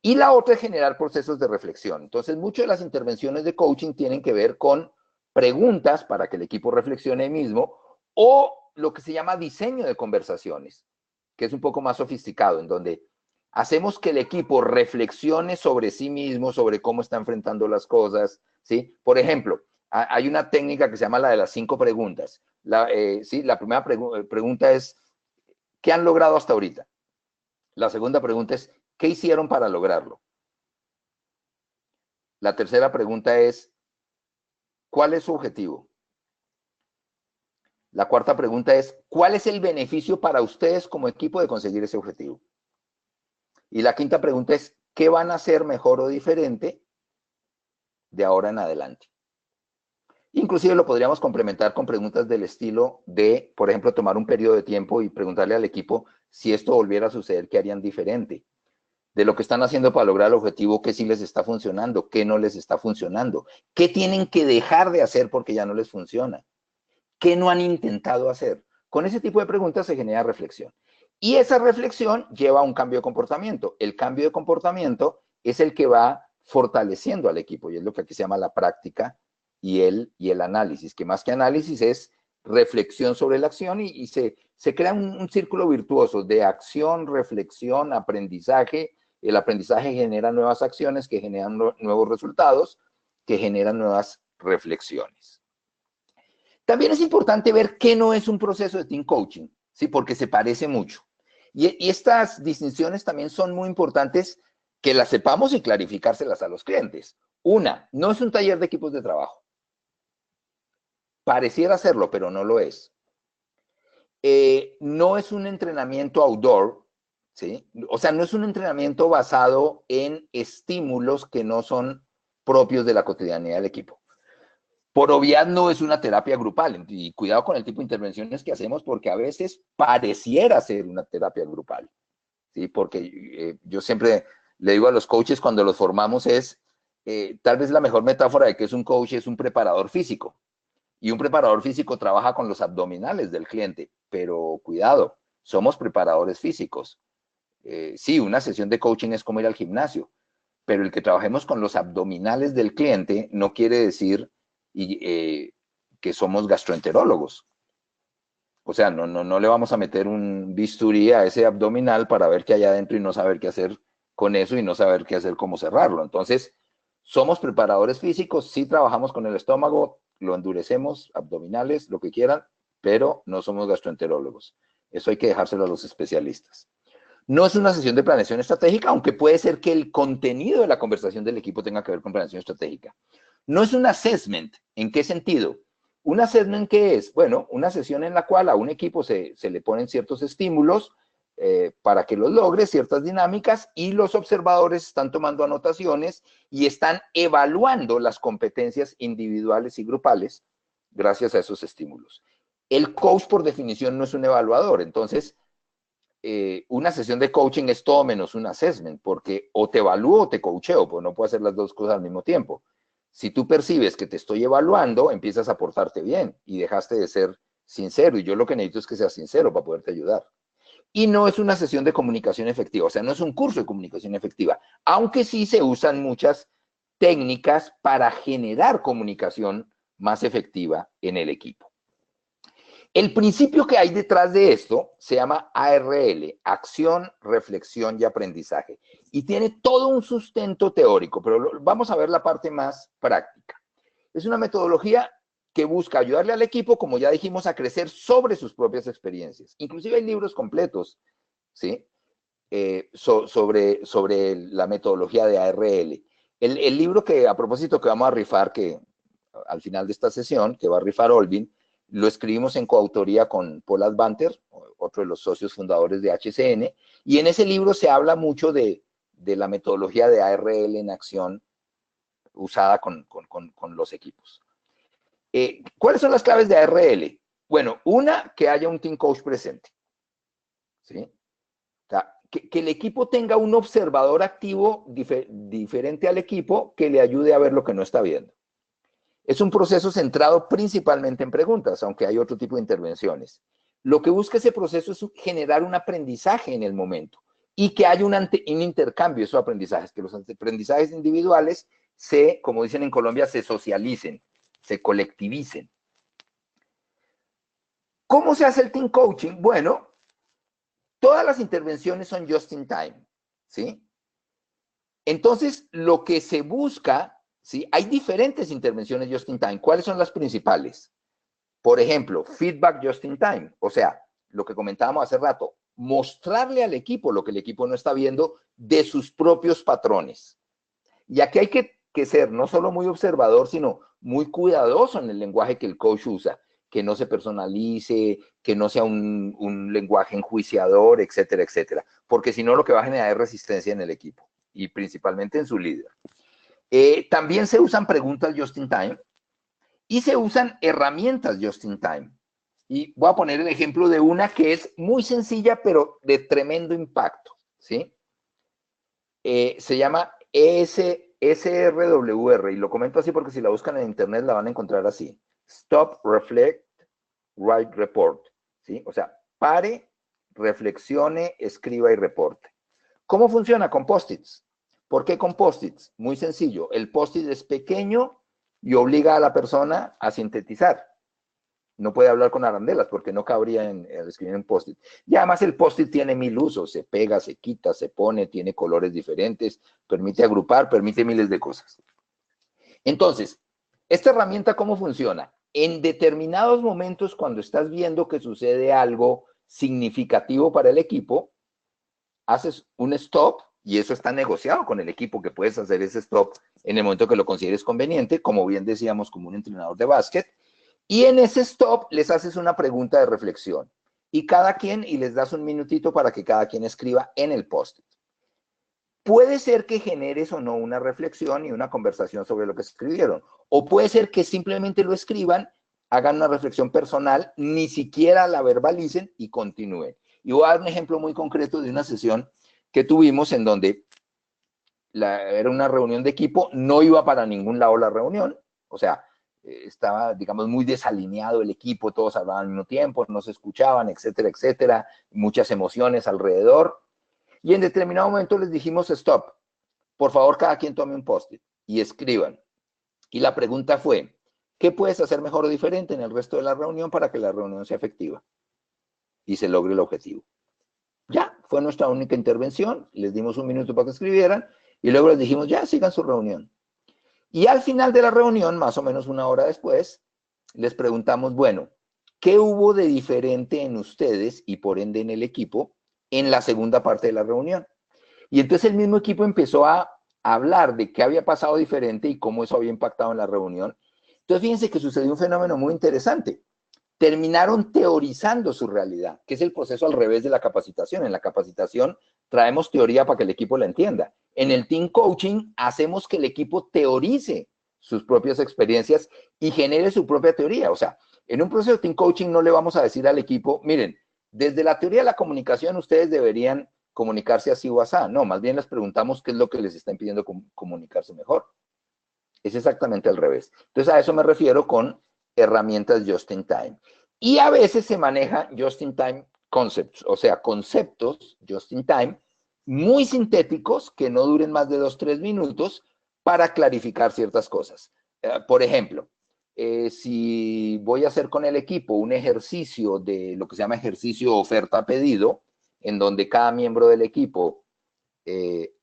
Y la otra es generar procesos de reflexión. Entonces, muchas de las intervenciones de coaching tienen que ver con preguntas para que el equipo reflexione mismo, o lo que se llama diseño de conversaciones, que es un poco más sofisticado, en donde hacemos que el equipo reflexione sobre sí mismo, sobre cómo está enfrentando las cosas, ¿sí? Por ejemplo, hay una técnica que se llama la de las 5 preguntas. ¿Sí? La primera pregunta es, ¿qué han logrado hasta ahorita? La segunda pregunta es, ¿qué hicieron para lograrlo? La tercera pregunta es, ¿cuál es su objetivo? La cuarta pregunta es, ¿cuál es el beneficio para ustedes como equipo de conseguir ese objetivo? Y la quinta pregunta es, ¿qué van a hacer mejor o diferente de ahora en adelante? Inclusive lo podríamos complementar con preguntas del estilo de, por ejemplo, tomar un periodo de tiempo y preguntarle al equipo si esto volviera a suceder, ¿qué harían diferente? De lo que están haciendo para lograr el objetivo, qué sí les está funcionando, qué no les está funcionando, qué tienen que dejar de hacer porque ya no les funciona, qué no han intentado hacer. Con ese tipo de preguntas se genera reflexión. Y esa reflexión lleva a un cambio de comportamiento. El cambio de comportamiento es el que va fortaleciendo al equipo, y es lo que aquí se llama la práctica y el análisis, que más que análisis es reflexión sobre la acción, y se crea un círculo virtuoso de acción, reflexión, aprendizaje. El aprendizaje genera nuevas acciones que generan nuevos resultados, que generan nuevas reflexiones. También es importante ver qué no es un proceso de team coaching, ¿sí? Porque se parece mucho. Y estas distinciones también son muy importantes que las sepamos y clarificárselas a los clientes. Una, no es un taller de equipos de trabajo. Pareciera serlo, pero no lo es. No es un entrenamiento outdoor, ¿sí? O sea, no es un entrenamiento basado en estímulos que no son propios de la cotidianidad del equipo. Por obviedad, no es una terapia grupal, y cuidado con el tipo de intervenciones que hacemos, porque a veces pareciera ser una terapia grupal, ¿sí? Porque yo siempre le digo a los coaches cuando los formamos tal vez la mejor metáfora de que es un coach es un preparador físico, y un preparador físico trabaja con los abdominales del cliente, pero cuidado, somos preparadores físicos. Sí, una sesión de coaching es como ir al gimnasio, pero el que trabajemos con los abdominales del cliente no quiere decir que somos gastroenterólogos. O sea, no le vamos a meter un bisturí a ese abdominal para ver qué hay adentro y no saber qué hacer con eso y no saber qué hacer, cómo cerrarlo. Entonces, somos preparadores físicos, sí trabajamos con el estómago, lo endurecemos, abdominales, lo que quieran, pero no somos gastroenterólogos. Eso hay que dejárselo a los especialistas. No es una sesión de planeación estratégica, aunque puede ser que el contenido de la conversación del equipo tenga que ver con planeación estratégica. No es un assessment. ¿En qué sentido? ¿Un assessment qué es? Bueno, una sesión en la cual a un equipo se le ponen ciertos estímulos para que los logre, ciertas dinámicas, y los observadores están tomando anotaciones y están evaluando las competencias individuales y grupales gracias a esos estímulos. El coach, por definición, no es un evaluador. Entonces, una sesión de coaching es todo menos un assessment, porque o te evalúo o te coacheo, pues no puedo hacer las dos cosas al mismo tiempo. Si tú percibes que te estoy evaluando, empiezas a portarte bien y dejaste de ser sincero, y yo lo que necesito es que seas sincero para poderte ayudar. Y no es una sesión de comunicación efectiva, o sea, no es un curso de comunicación efectiva, aunque sí se usan muchas técnicas para generar comunicación más efectiva en el equipo. El principio que hay detrás de esto se llama ARL, acción, reflexión y aprendizaje. Y tiene todo un sustento teórico, pero vamos a ver la parte más práctica. Es una metodología que busca ayudarle al equipo, como ya dijimos, a crecer sobre sus propias experiencias. Inclusive hay libros completos, ¿sí? Sobre la metodología de ARL. El libro que, a propósito, que vamos a rifar, que al final de esta sesión, que va a rifar Olvin, lo escribimos en coautoría con Paul Advanter, otro de los socios fundadores de HCN, y en ese libro se habla mucho de la metodología de ARL en acción usada con los equipos. ¿Cuáles son las claves de ARL? Bueno, una, que haya un team coach presente, ¿sí? O sea, que el equipo tenga un observador activo diferente al equipo que le ayude a ver lo que no está viendo. Es un proceso centrado principalmente en preguntas, aunque hay otro tipo de intervenciones. Lo que busca ese proceso es generar un aprendizaje en el momento y que haya un intercambio de esos aprendizajes, que los aprendizajes individuales como dicen en Colombia, se socialicen, se colectivicen. ¿Cómo se hace el team coaching? Bueno, todas las intervenciones son just in time, ¿sí? Entonces, lo que se busca, ¿sí? Hay diferentes intervenciones just in time. ¿Cuáles son las principales? Por ejemplo, feedback just in time. O sea, lo que comentábamos hace rato, mostrarle al equipo lo que el equipo no está viendo de sus propios patrones. Y aquí hay que ser no solo muy observador, sino muy cuidadoso en el lenguaje que el coach usa, que no se personalice, que no sea un lenguaje enjuiciador, etcétera, etcétera. Porque si no, lo que va a generar es resistencia en el equipo y principalmente en su líder. También se usan preguntas just in time y se usan herramientas just in time. Y voy a poner el ejemplo de una que es muy sencilla, pero de tremendo impacto, ¿sí? Se llama SRWR, y lo comento así porque si la buscan en internet la van a encontrar así. Stop, Reflect, Write, Report, ¿sí? O sea, pare, reflexione, escriba y reporte. ¿Cómo funciona? Con post-its. ¿Por qué con post-its? Muy sencillo. El post-it es pequeño y obliga a la persona a sintetizar. No puede hablar con arandelas porque no cabría en escribir un post-it. Y además el post-it tiene 1000 usos. Se pega, se quita, se pone, tiene colores diferentes, permite agrupar, permite miles de cosas. Entonces, ¿esta herramienta cómo funciona? En determinados momentos, cuando estás viendo que sucede algo significativo para el equipo, haces un stop, y eso está negociado con el equipo, que puedes hacer ese stop en el momento que lo consideres conveniente, como bien decíamos, como un entrenador de básquet, y en ese stop les haces una pregunta de reflexión, y les das un minutito para que cada quien escriba en el post-it. Puede ser que generes o no una reflexión y una conversación sobre lo que escribieron, o puede ser que simplemente lo escriban, hagan una reflexión personal, ni siquiera la verbalicen y continúen. Y voy a dar un ejemplo muy concreto de una sesión que tuvimos en donde era una reunión de equipo, no iba para ningún lado la reunión, o sea, estaba, digamos, muy desalineado el equipo, todos hablaban al mismo tiempo, no se escuchaban, etcétera, etcétera, muchas emociones alrededor. Y en determinado momento les dijimos, stop, por favor, cada quien tome un post-it y escriban. Y la pregunta fue, ¿qué puedes hacer mejor o diferente en el resto de la reunión para que la reunión sea efectiva? y se logre el objetivo. Ya, fue nuestra única intervención, les dimos un minuto para que escribieran y luego les dijimos, ya, sigan su reunión. Y al final de la reunión, más o menos una hora después, les preguntamos, bueno, ¿qué hubo de diferente en ustedes y por ende en el equipo en la segunda parte de la reunión? Y entonces el mismo equipo empezó a hablar de qué había pasado diferente y cómo eso había impactado en la reunión. Entonces fíjense que sucedió un fenómeno muy interesante. Terminaron teorizando su realidad, que es el proceso al revés de la capacitación. En la capacitación traemos teoría para que el equipo la entienda. En el team coaching hacemos que el equipo teorice sus propias experiencias y genere su propia teoría. O sea, en un proceso de team coaching no le vamos a decir al equipo, miren, desde la teoría de la comunicación ustedes deberían comunicarse así o así. No, más bien les preguntamos qué es lo que les está impidiendo comunicarse mejor. Es exactamente al revés. Entonces a eso me refiero con herramientas just in time. Y a veces se maneja just in time concepts, o sea, conceptos just in time muy sintéticos que no duren más de 2-3 minutos para clarificar ciertas cosas. Por ejemplo, si voy a hacer con el equipo un ejercicio de lo que se llama ejercicio oferta-pedido, en donde cada miembro del equipo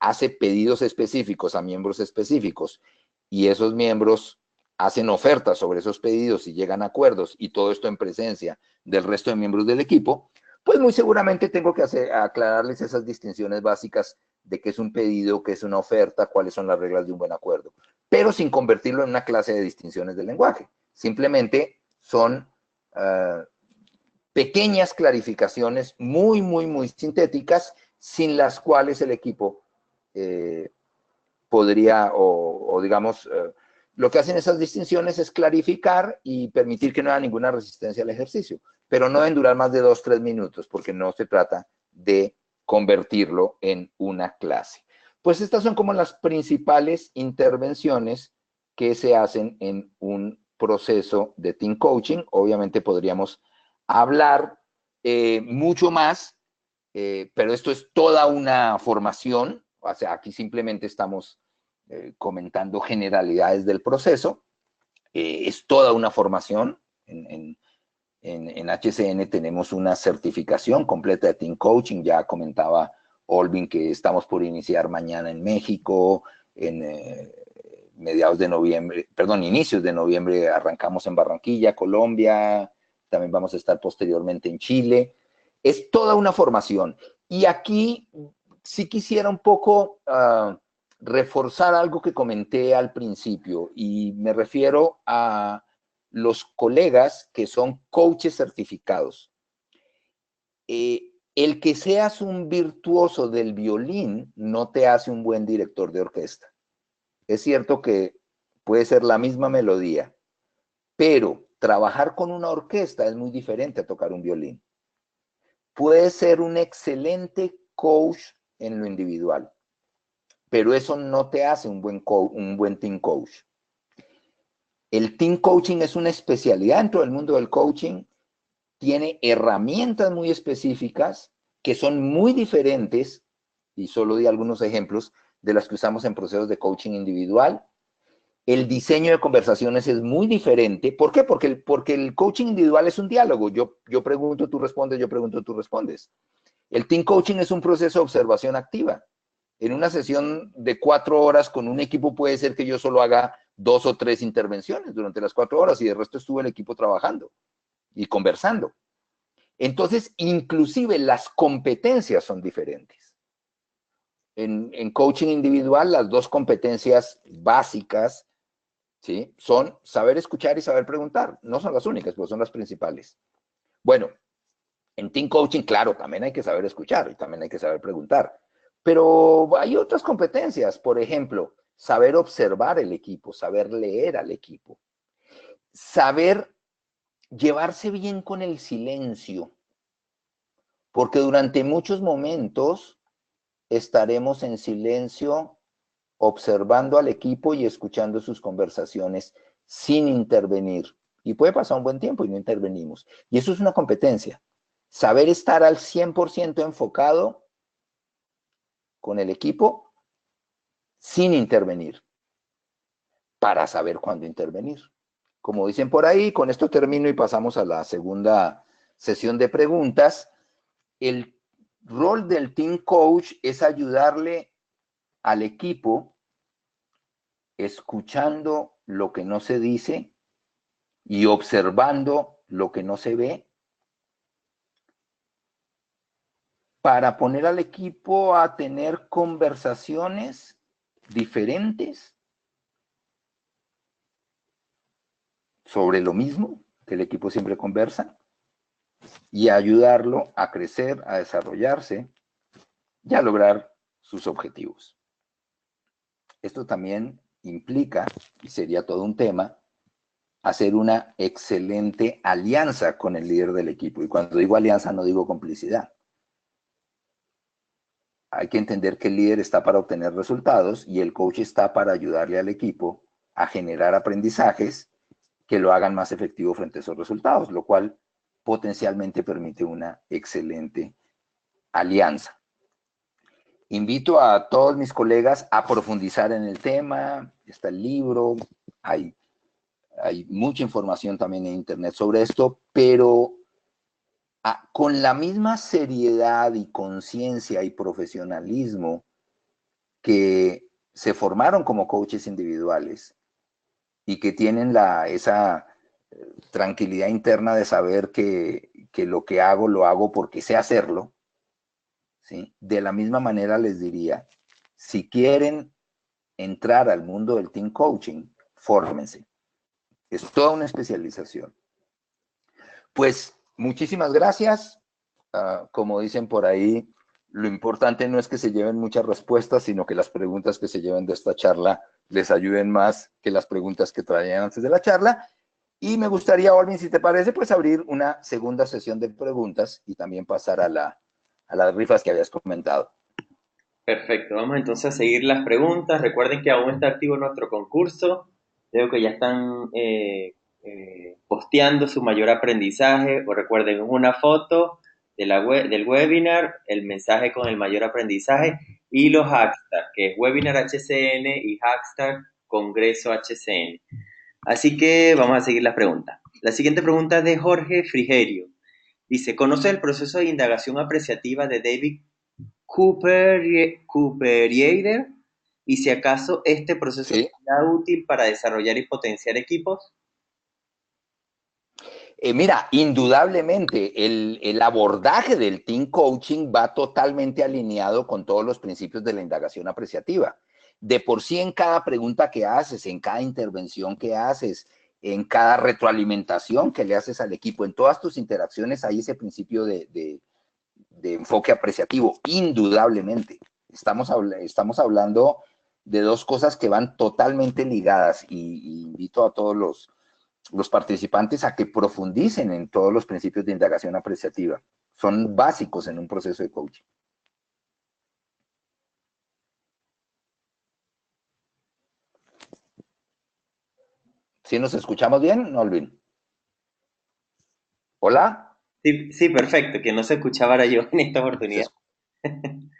hace pedidos específicos a miembros específicos y esos miembros hacen ofertas sobre esos pedidos y llegan a acuerdos y todo esto en presencia del resto de miembros del equipo, pues muy seguramente tengo que aclararles esas distinciones básicas de qué es un pedido, qué es una oferta, cuáles son las reglas de un buen acuerdo, pero sin convertirlo en una clase de distinciones del lenguaje. Simplemente son pequeñas clarificaciones muy, muy, muy sintéticas sin las cuales el equipo podría, o digamos, lo que hacen esas distinciones es clarificar y permitir que no haya ninguna resistencia al ejercicio, pero no deben durar más de 2-3 minutos porque no se trata de convertirlo en una clase. Pues estas son como las principales intervenciones que se hacen en un proceso de team coaching. Obviamente podríamos hablar mucho más, pero esto es toda una formación. O sea, aquí simplemente estamos comentando generalidades del proceso. Es toda una formación. En HCN tenemos una certificación completa de Team Coaching. Ya comentaba Olvin que estamos por iniciar mañana en México. En mediados de noviembre, perdón, inicios de noviembre arrancamos en Barranquilla, Colombia. También vamos a estar posteriormente en Chile. Es toda una formación. Y aquí sí quisiera un poco reforzar algo que comenté al principio y me refiero a los colegas que son coaches certificados. El que seas un virtuoso del violín no te hace un buen director de orquesta. Es cierto que puede ser la misma melodía, pero trabajar con una orquesta es muy diferente a tocar un violín. Puedes ser un excelente coach en lo individual, pero eso no te hace un buen team coach. El team coaching es una especialidad dentro del mundo del coaching, tiene herramientas muy específicas que son muy diferentes, y solo di algunos ejemplos, de las que usamos en procesos de coaching individual. El diseño de conversaciones es muy diferente. ¿Por qué? Porque el coaching individual es un diálogo. Yo pregunto, tú respondes, yo pregunto, tú respondes. El team coaching es un proceso de observación activa. En una sesión de 4 horas con un equipo puede ser que yo solo haga 2 o 3 intervenciones durante las 4 horas y de resto estuvo el equipo trabajando y conversando. Entonces, inclusive las competencias son diferentes. En coaching individual, las 2 competencias básicas, ¿sí?, son saber escuchar y saber preguntar. No son las únicas, pero son las principales. Bueno, en team coaching, claro, también hay que saber escuchar y también hay que saber preguntar. Pero hay otras competencias, por ejemplo, saber observar el equipo, saber leer al equipo, saber llevarse bien con el silencio, porque durante muchos momentos estaremos en silencio observando al equipo y escuchando sus conversaciones sin intervenir. Y puede pasar un buen tiempo y no intervenimos. Y eso es una competencia. Saber estar al 100% enfocado con el equipo sin intervenir, para saber cuándo intervenir. Como dicen por ahí, con esto termino y pasamos a la segunda sesión de preguntas. el rol del team coach es ayudarle al equipo escuchando lo que no se dice y observando lo que no se ve, para poner al equipo a tener conversaciones diferentes sobre lo mismo que el equipo siempre conversa y ayudarlo a crecer, a desarrollarse y a lograr sus objetivos. Esto también implica, y sería todo un tema, hacer una excelente alianza con el líder del equipo. Y cuando digo alianza no digo complicidad. Hay que entender que el líder está para obtener resultados y el coach está para ayudarle al equipo a generar aprendizajes que lo hagan más efectivo frente a esos resultados, lo cual potencialmente permite una excelente alianza. Invito a todos mis colegas a profundizar en el tema. Está el libro, hay mucha información también en internet sobre esto, pero con la misma seriedad y conciencia y profesionalismo que se formaron como coaches individuales y que tienen esa tranquilidad interna de saber que lo que hago, lo hago porque sé hacerlo, ¿sí? De la misma manera les diría, si quieren entrar al mundo del team coaching, fórmense. Es toda una especialización. Pues muchísimas gracias. Como dicen por ahí, lo importante no es que se lleven muchas respuestas, sino que las preguntas que se lleven de esta charla les ayuden más que las preguntas que traían antes de la charla. Y me gustaría, Olvin, si te parece, pues abrir una segunda sesión de preguntas y también pasar a las rifas que habías comentado. Perfecto, vamos entonces a seguir las preguntas. Recuerden que aún está activo nuestro concurso. Veo que ya están posteando su mayor aprendizaje. O recuerden, una foto del webinar, el mensaje con el mayor aprendizaje y los hashtags, que es webinar HCN y hashtag Congreso HCN. Así que vamos a seguir las preguntas. La siguiente pregunta es de Jorge Frigerio. Dice, ¿conoce el proceso de indagación apreciativa de David Cooper-Yader? Y si acaso este proceso ¿Sí? será útil para desarrollar y potenciar equipos. Mira, indudablemente el abordaje del team coaching va totalmente alineado con todos los principios de la indagación apreciativa. De por sí, en cada pregunta que haces, en cada intervención que haces, en cada retroalimentación que le haces al equipo, en todas tus interacciones hay ese principio de enfoque apreciativo, indudablemente. Estamos hablando de dos cosas que van totalmente ligadas y invito a todos los participantes a que profundicen en todos los principios de indagación apreciativa. Son básicos en un proceso de coaching. ¿Sí nos escuchamos bien, Olvin? ¿Hola? Sí, perfecto, que no se escuchaba ahora yo en esta oportunidad. Sin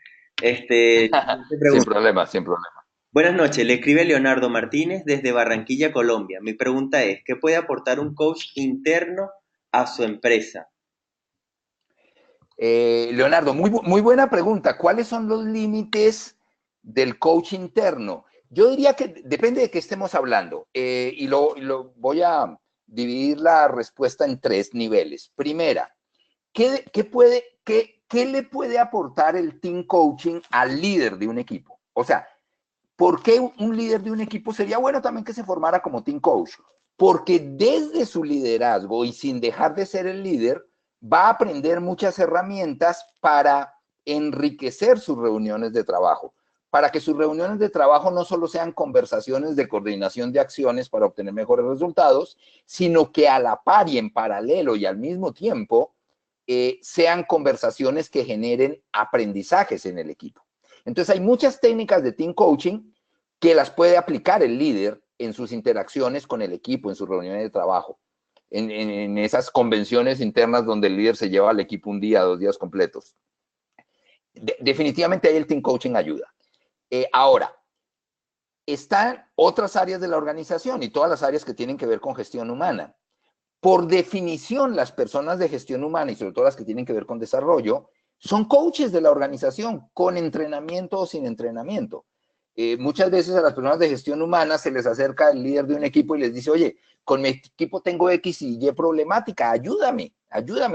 problema, sin problema. Buenas noches, le escribe Leonardo Martínez desde Barranquilla, Colombia. Mi pregunta es, ¿qué puede aportar un coach interno a su empresa? Leonardo, muy buena pregunta. ¿Cuáles son los límites del coach interno? Yo diría que depende de qué estemos hablando y lo voy a dividir la respuesta en tres niveles. Primera, ¿qué le puede aportar el team coaching al líder de un equipo? O sea, ¿por qué un líder de un equipo sería bueno también que se formara como team coach? Porque desde su liderazgo y sin dejar de ser el líder, va a aprender muchas herramientas para enriquecer sus reuniones de trabajo, para que sus reuniones de trabajo no solo sean conversaciones de coordinación de acciones para obtener mejores resultados, sino que a la par y en paralelo y al mismo tiempo sean conversaciones que generen aprendizajes en el equipo. Entonces hay muchas técnicas de team coaching que las puede aplicar el líder en sus interacciones con el equipo, en sus reuniones de trabajo, en esas convenciones internas donde el líder se lleva al equipo un día, 2 días completos. Definitivamente ahí el team coaching ayuda. Ahora, están otras áreas de la organización y todas las áreas que tienen que ver con gestión humana. Por definición, las personas de gestión humana y sobre todo las que tienen que ver con desarrollo, son coaches de la organización, con entrenamiento o sin entrenamiento. Muchas veces a las personas de gestión humana se les acerca el líder de un equipo y les dice, oye, con mi equipo tengo X y Y problemática, ayúdame,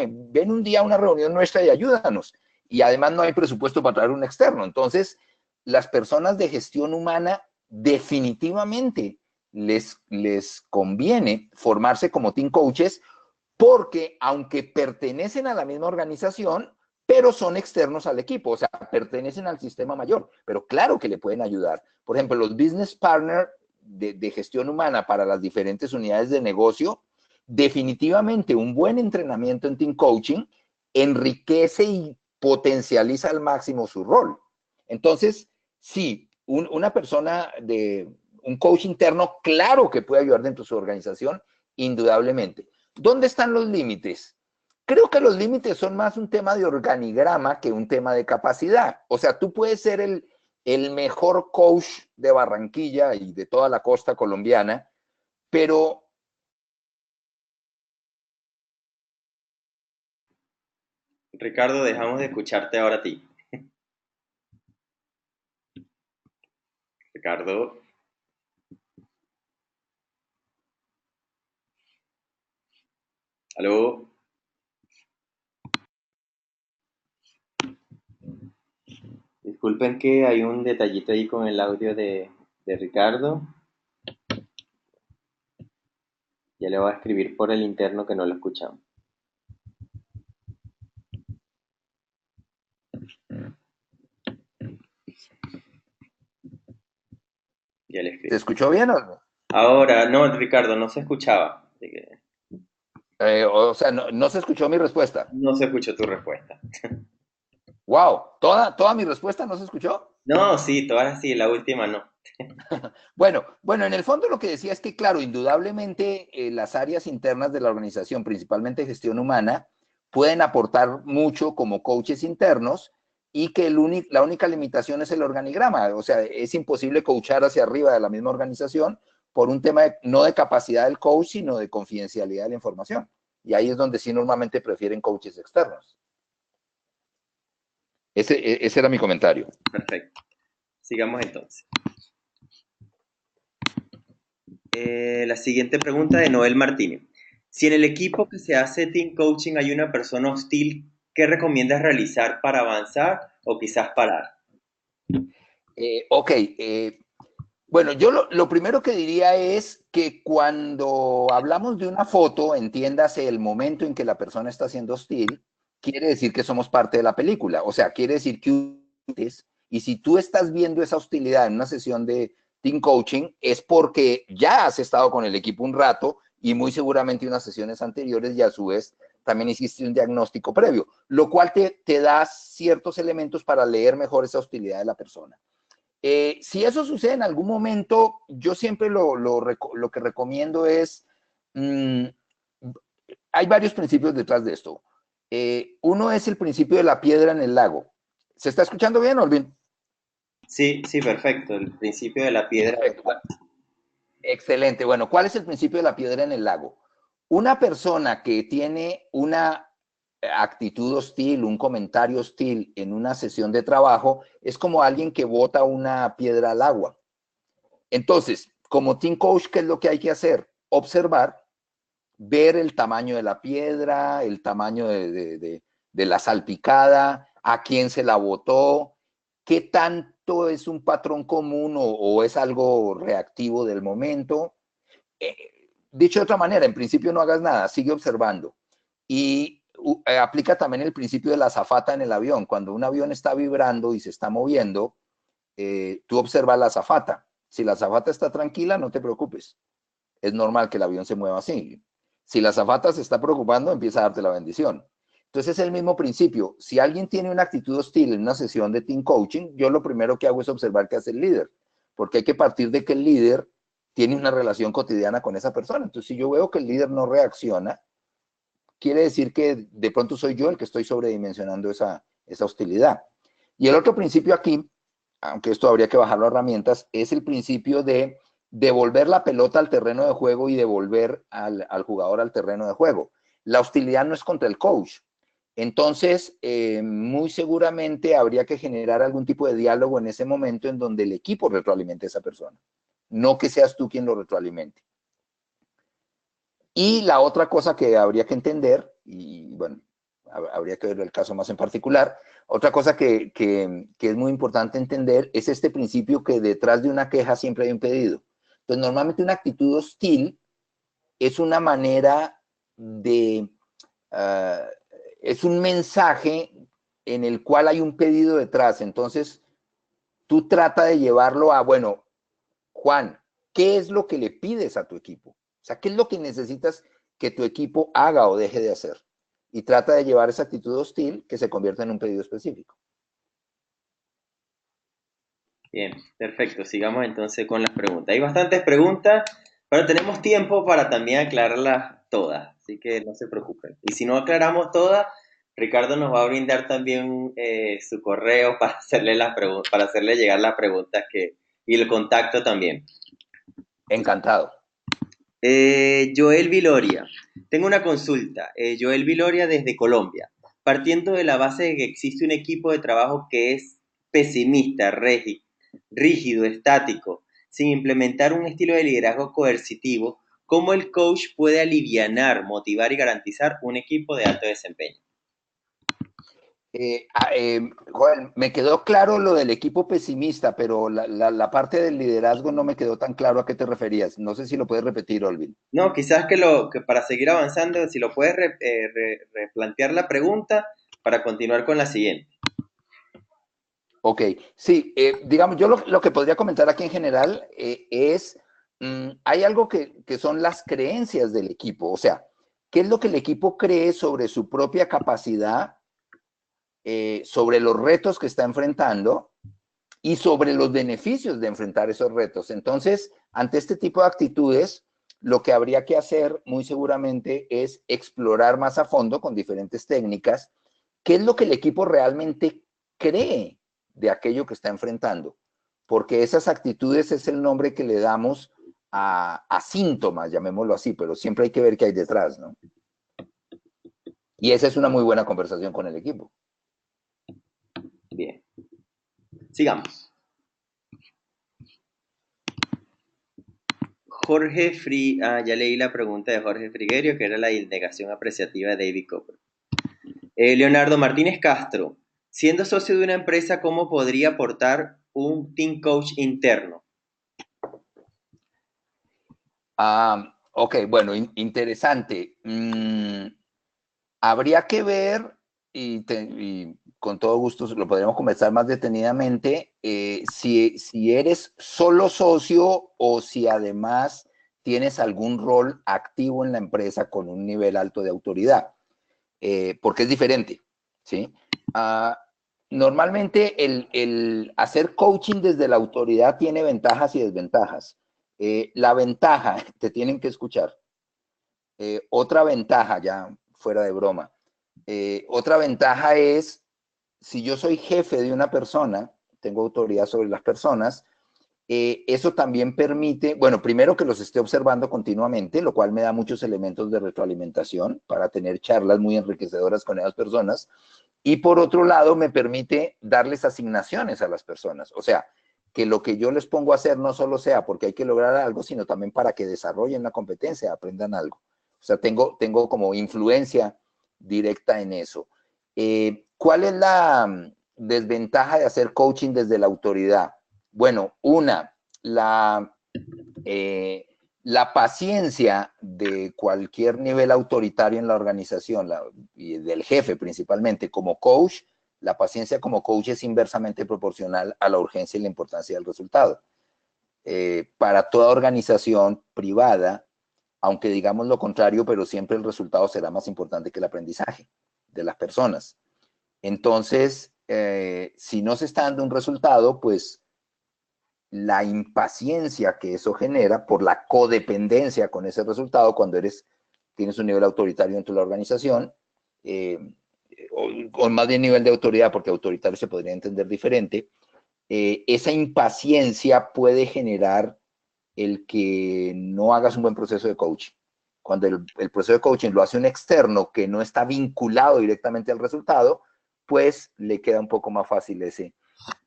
ven un día a una reunión nuestra y ayúdanos. Y además no hay presupuesto para traer un externo. Entonces, las personas de gestión humana definitivamente les conviene formarse como team coaches, porque aunque pertenecen a la misma organización, pero son externos al equipo, o sea, pertenecen al sistema mayor, pero claro que le pueden ayudar. Por ejemplo, los business partners de gestión humana para las diferentes unidades de negocio, definitivamente un buen entrenamiento en team coaching enriquece y potencializa al máximo su rol. Entonces, sí, una persona de un coach interno, claro que puede ayudar dentro de su organización, indudablemente. ¿Dónde están los límites? Creo que los límites son más un tema de organigrama que un tema de capacidad. O sea, tú puedes ser el mejor coach de Barranquilla y de toda la costa colombiana, pero... Ricardo, dejamos de escucharte ahora a ti. Ricardo. ¿Aló? Disculpen que hay un detallito ahí con el audio de Ricardo. Ya le voy a escribir por el interno que no lo escuchamos. Ya le escribí. ¿Se escuchó bien o no? Ahora, no, Ricardo, no se escuchaba. O sea, no se escuchó mi respuesta. No se escuchó tu respuesta. Wow, ¿toda mi respuesta no se escuchó? No, sí, todas sí, la última no. Bueno, en el fondo lo que decía es que, claro, indudablemente las áreas internas de la organización, principalmente gestión humana, pueden aportar mucho como coaches internos y que la única limitación es el organigrama. O sea, es imposible coachar hacia arriba de la misma organización por un tema no de capacidad del coach, sino de confidencialidad de la información. Y ahí es donde sí normalmente prefieren coaches externos. Ese era mi comentario. Perfecto. Sigamos entonces. La siguiente pregunta de Noel Martínez. Si en el equipo que se hace team coaching hay una persona hostil, ¿qué recomiendas realizar para avanzar o quizás parar? Bueno, yo lo primero que diría es que cuando hablamos de una foto, entiéndase el momento en que la persona está siendo hostil, quiere decir que somos parte de la película. O sea, quiere decir que y si tú estás viendo esa hostilidad en una sesión de team coaching, es porque ya has estado con el equipo un rato y muy seguramente unas sesiones anteriores y a su vez también hiciste un diagnóstico previo, lo cual te da ciertos elementos para leer mejor esa hostilidad de la persona. Si eso sucede en algún momento, yo siempre lo que recomiendo es, hay varios principios detrás de esto. Uno es el principio de la piedra en el lago. ¿Se está escuchando bien, Olvin? Sí, sí, perfecto. El principio de la piedra. Perfecto. Excelente. Bueno, ¿cuál es el principio de la piedra en el lago? Una persona que tiene una actitud hostil, un comentario hostil en una sesión de trabajo, es como alguien que bota una piedra al agua. Entonces, como team coach, ¿qué es lo que hay que hacer? Observar, ver el tamaño de la piedra, el tamaño de la salpicada, a quién se la botó, qué tanto es un patrón común o es algo reactivo del momento. Dicho de otra manera, en principio no hagas nada, sigue observando. Y aplica también el principio de la azafata en el avión. Cuando un avión está vibrando y se está moviendo, tú observas la azafata. Si la azafata está tranquila, no te preocupes. Es normal que el avión se mueva así. Si la azafata se está preocupando, empieza a darte la bendición. Entonces es el mismo principio. Si alguien tiene una actitud hostil en una sesión de team coaching, yo lo primero que hago es observar qué hace el líder, porque hay que partir de que el líder tiene una relación cotidiana con esa persona. Entonces, si yo veo que el líder no reacciona, quiere decir que de pronto soy yo el que estoy sobredimensionando esa hostilidad. Y el otro principio aquí, aunque esto habría que bajarlo a herramientas, es el principio de devolver la pelota al terreno de juego y devolver al jugador al terreno de juego. La hostilidad no es contra el coach, Entonces, muy seguramente habría que generar algún tipo de diálogo en ese momento en donde el equipo retroalimente a esa persona, no que seas tú quien lo retroalimente. Y la otra cosa que habría que entender, y bueno, habría que ver el caso más en particular, otra cosa que es muy importante entender es este principio que detrás de una queja siempre hay un pedido. Entonces, normalmente una actitud hostil es una manera de, es un mensaje en el cual hay un pedido detrás. Entonces, tú trata de llevarlo a, bueno, Juan, ¿qué es lo que le pides a tu equipo? O sea, ¿qué es lo que necesitas que tu equipo haga o deje de hacer? Y trata de llevar esa actitud hostil que se convierta en un pedido específico. Bien, perfecto. Sigamos entonces con las preguntas. Hay bastantes preguntas, pero tenemos tiempo para también aclararlas todas, así que no se preocupen. Y si no aclaramos todas, Ricardo nos va a brindar también su correo para hacerle para hacerle llegar las preguntas y el contacto también. Encantado. Joel Viloria. Tengo una consulta. Joel Viloria desde Colombia. Partiendo de la base de que existe un equipo de trabajo que es pesimista, rígido, estático, sin implementar un estilo de liderazgo coercitivo, ¿cómo el coach puede alivianar, motivar y garantizar un equipo de alto desempeño? Joel, me quedó claro lo del equipo pesimista, pero la parte del liderazgo no me quedó tan claro a qué te referías. No sé si lo puedes repetir, Olvin. No, quizás que para seguir avanzando, si lo puedes replantear la pregunta para continuar con la siguiente. Ok, sí, digamos, yo lo que podría comentar aquí en general es, hay algo que son las creencias del equipo, o sea, ¿qué es lo que el equipo cree sobre su propia capacidad, sobre los retos que está enfrentando y sobre los beneficios de enfrentar esos retos? Entonces, ante este tipo de actitudes, lo que habría que hacer muy seguramente es explorar más a fondo con diferentes técnicas qué es lo que el equipo realmente cree de aquello que está enfrentando, porque esas actitudes es el nombre que le damos a síntomas, llamémoslo así, pero siempre hay que ver qué hay detrás, ¿no? Y esa es una muy buena conversación con el equipo. Bien, sigamos. Ya leí la pregunta de Jorge Friguerio, que era la indagación apreciativa de David Copper. Leonardo Martínez Castro, siendo socio de una empresa, ¿cómo podría aportar un team coach interno? Ok, bueno, interesante. Habría que ver, y con todo gusto lo podríamos conversar más detenidamente, si eres solo socio o si además tienes algún rol activo en la empresa con un nivel alto de autoridad, porque es diferente, ¿sí? Normalmente el hacer coaching desde la autoridad tiene ventajas y desventajas. La ventaja, te tienen que escuchar. Otra ventaja, ya fuera de broma, otra ventaja es, si yo soy jefe de una persona, tengo autoridad sobre las personas, eso también permite, bueno, primero que los esté observando continuamente, lo cual me da muchos elementos de retroalimentación para tener charlas muy enriquecedoras con esas personas, y por otro lado me permite darles asignaciones a las personas, o sea, que lo que yo les pongo a hacer no solo sea porque hay que lograr algo, sino también para que desarrollen la competencia, aprendan algo. O sea, tengo como influencia directa en eso. ¿Cuál es la desventaja de hacer coaching desde la autoridad? Bueno, la paciencia de cualquier nivel autoritario en la organización, y del jefe principalmente, como coach, la paciencia como coach es inversamente proporcional a la urgencia y la importancia del resultado. Para toda organización privada, aunque digamos lo contrario, pero siempre el resultado será más importante que el aprendizaje de las personas. Entonces, si no se está dando un resultado, pues la impaciencia que eso genera por la codependencia con ese resultado cuando tienes un nivel autoritario dentro de la organización, o más bien nivel de autoridad, porque autoritario se podría entender diferente, esa impaciencia puede generar el que no hagas un buen proceso de coaching cuando el proceso de coaching lo hace un externo que no está vinculado directamente al resultado, pues le queda un poco más fácil ese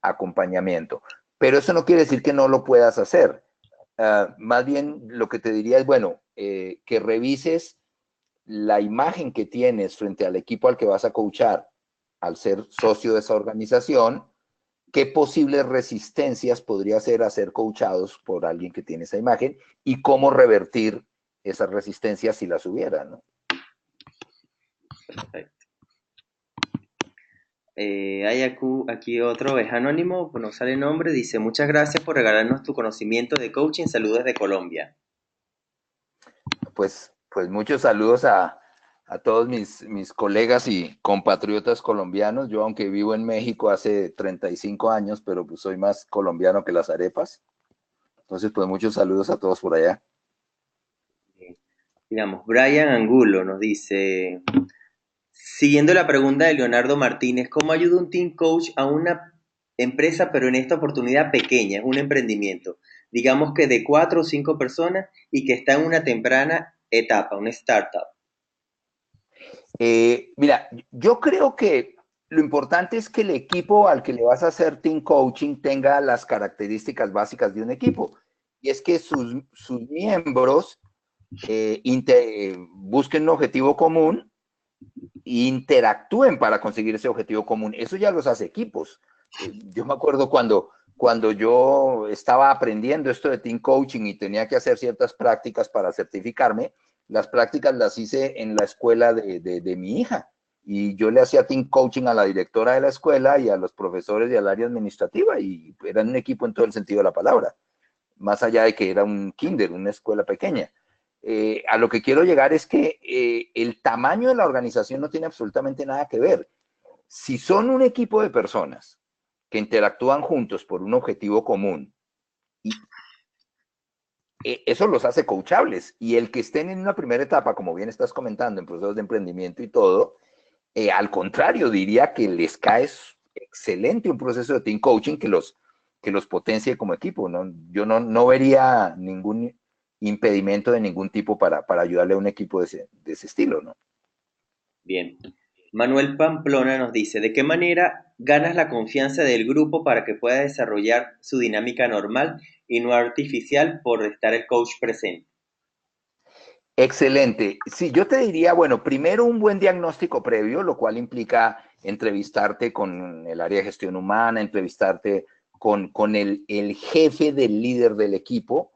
acompañamiento. Pero eso no quiere decir que no lo puedas hacer. Más bien lo que te diría es, bueno, que revises la imagen que tienes frente al equipo al que vas a coachar al ser socio de esa organización, qué posibles resistencias podría ser a ser coachados por alguien que tiene esa imagen y cómo revertir esas resistencias si las hubiera, ¿no? Perfecto. Hay aquí otro, es anónimo, no sale nombre, dice, muchas gracias por regalarnos tu conocimiento de coaching, saludos de Colombia. Pues muchos saludos a todos mis colegas y compatriotas colombianos. Yo, aunque vivo en México hace 35 años, pero pues soy más colombiano que las arepas. Entonces, pues muchos saludos a todos por allá. Digamos, Brian Angulo nos dice, siguiendo la pregunta de Leonardo Martínez, ¿cómo ayuda un team coach a una empresa, pero en esta oportunidad pequeña, es un emprendimiento, digamos que de 4 o 5 personas y que está en una temprana etapa, una startup? Mira, yo creo que lo importante es que el equipo al que le vas a hacer team coaching tenga las características básicas de un equipo. Y es que sus miembros busquen un objetivo común e interactúen para conseguir ese objetivo común. Eso ya los hace equipos. Yo me acuerdo cuando yo estaba aprendiendo esto de team coaching y tenía que hacer ciertas prácticas para certificarme, las prácticas las hice en la escuela de mi hija. Y yo le hacía team coaching a la directora de la escuela y a los profesores y al área administrativa, y eran un equipo en todo el sentido de la palabra, más allá de que era un kinder, una escuela pequeña. A lo que quiero llegar es que el tamaño de la organización no tiene absolutamente nada que ver. Si son un equipo de personas que interactúan juntos por un objetivo común, y eso los hace coachables. Y el que estén en una primera etapa, como bien estás comentando, en procesos de emprendimiento y todo, al contrario, diría que les cae excelente un proceso de team coaching que los potencie como equipo, ¿no? Yo no vería ningún impedimento de ningún tipo para ayudarle a un equipo de ese estilo, ¿no? Bien. Manuel Pamplona nos dice, ¿de qué manera ganas la confianza del grupo para que pueda desarrollar su dinámica normal y no artificial por estar el coach presente? Excelente. Sí, yo te diría, bueno, primero un buen diagnóstico previo, lo cual implica entrevistarte con el área de gestión humana, entrevistarte con el jefe del líder del equipo,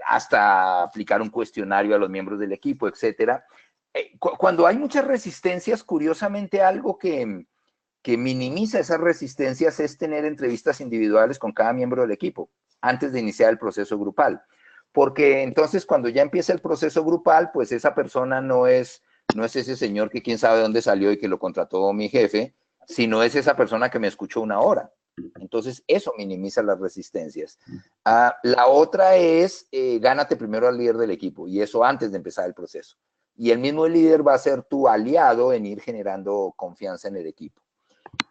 hasta aplicar un cuestionario a los miembros del equipo, etcétera. Cuando hay muchas resistencias, curiosamente algo que minimiza esas resistencias es tener entrevistas individuales con cada miembro del equipo antes de iniciar el proceso grupal. Porque entonces cuando ya empieza el proceso grupal, pues esa persona no es ese señor que quién sabe dónde salió y que lo contrató mi jefe, sino es esa persona que me escuchó una hora. Entonces eso minimiza las resistencias. La otra es gánate primero al líder del equipo, y eso antes de empezar el proceso. Y el mismo líder va a ser tu aliado en ir generando confianza en el equipo.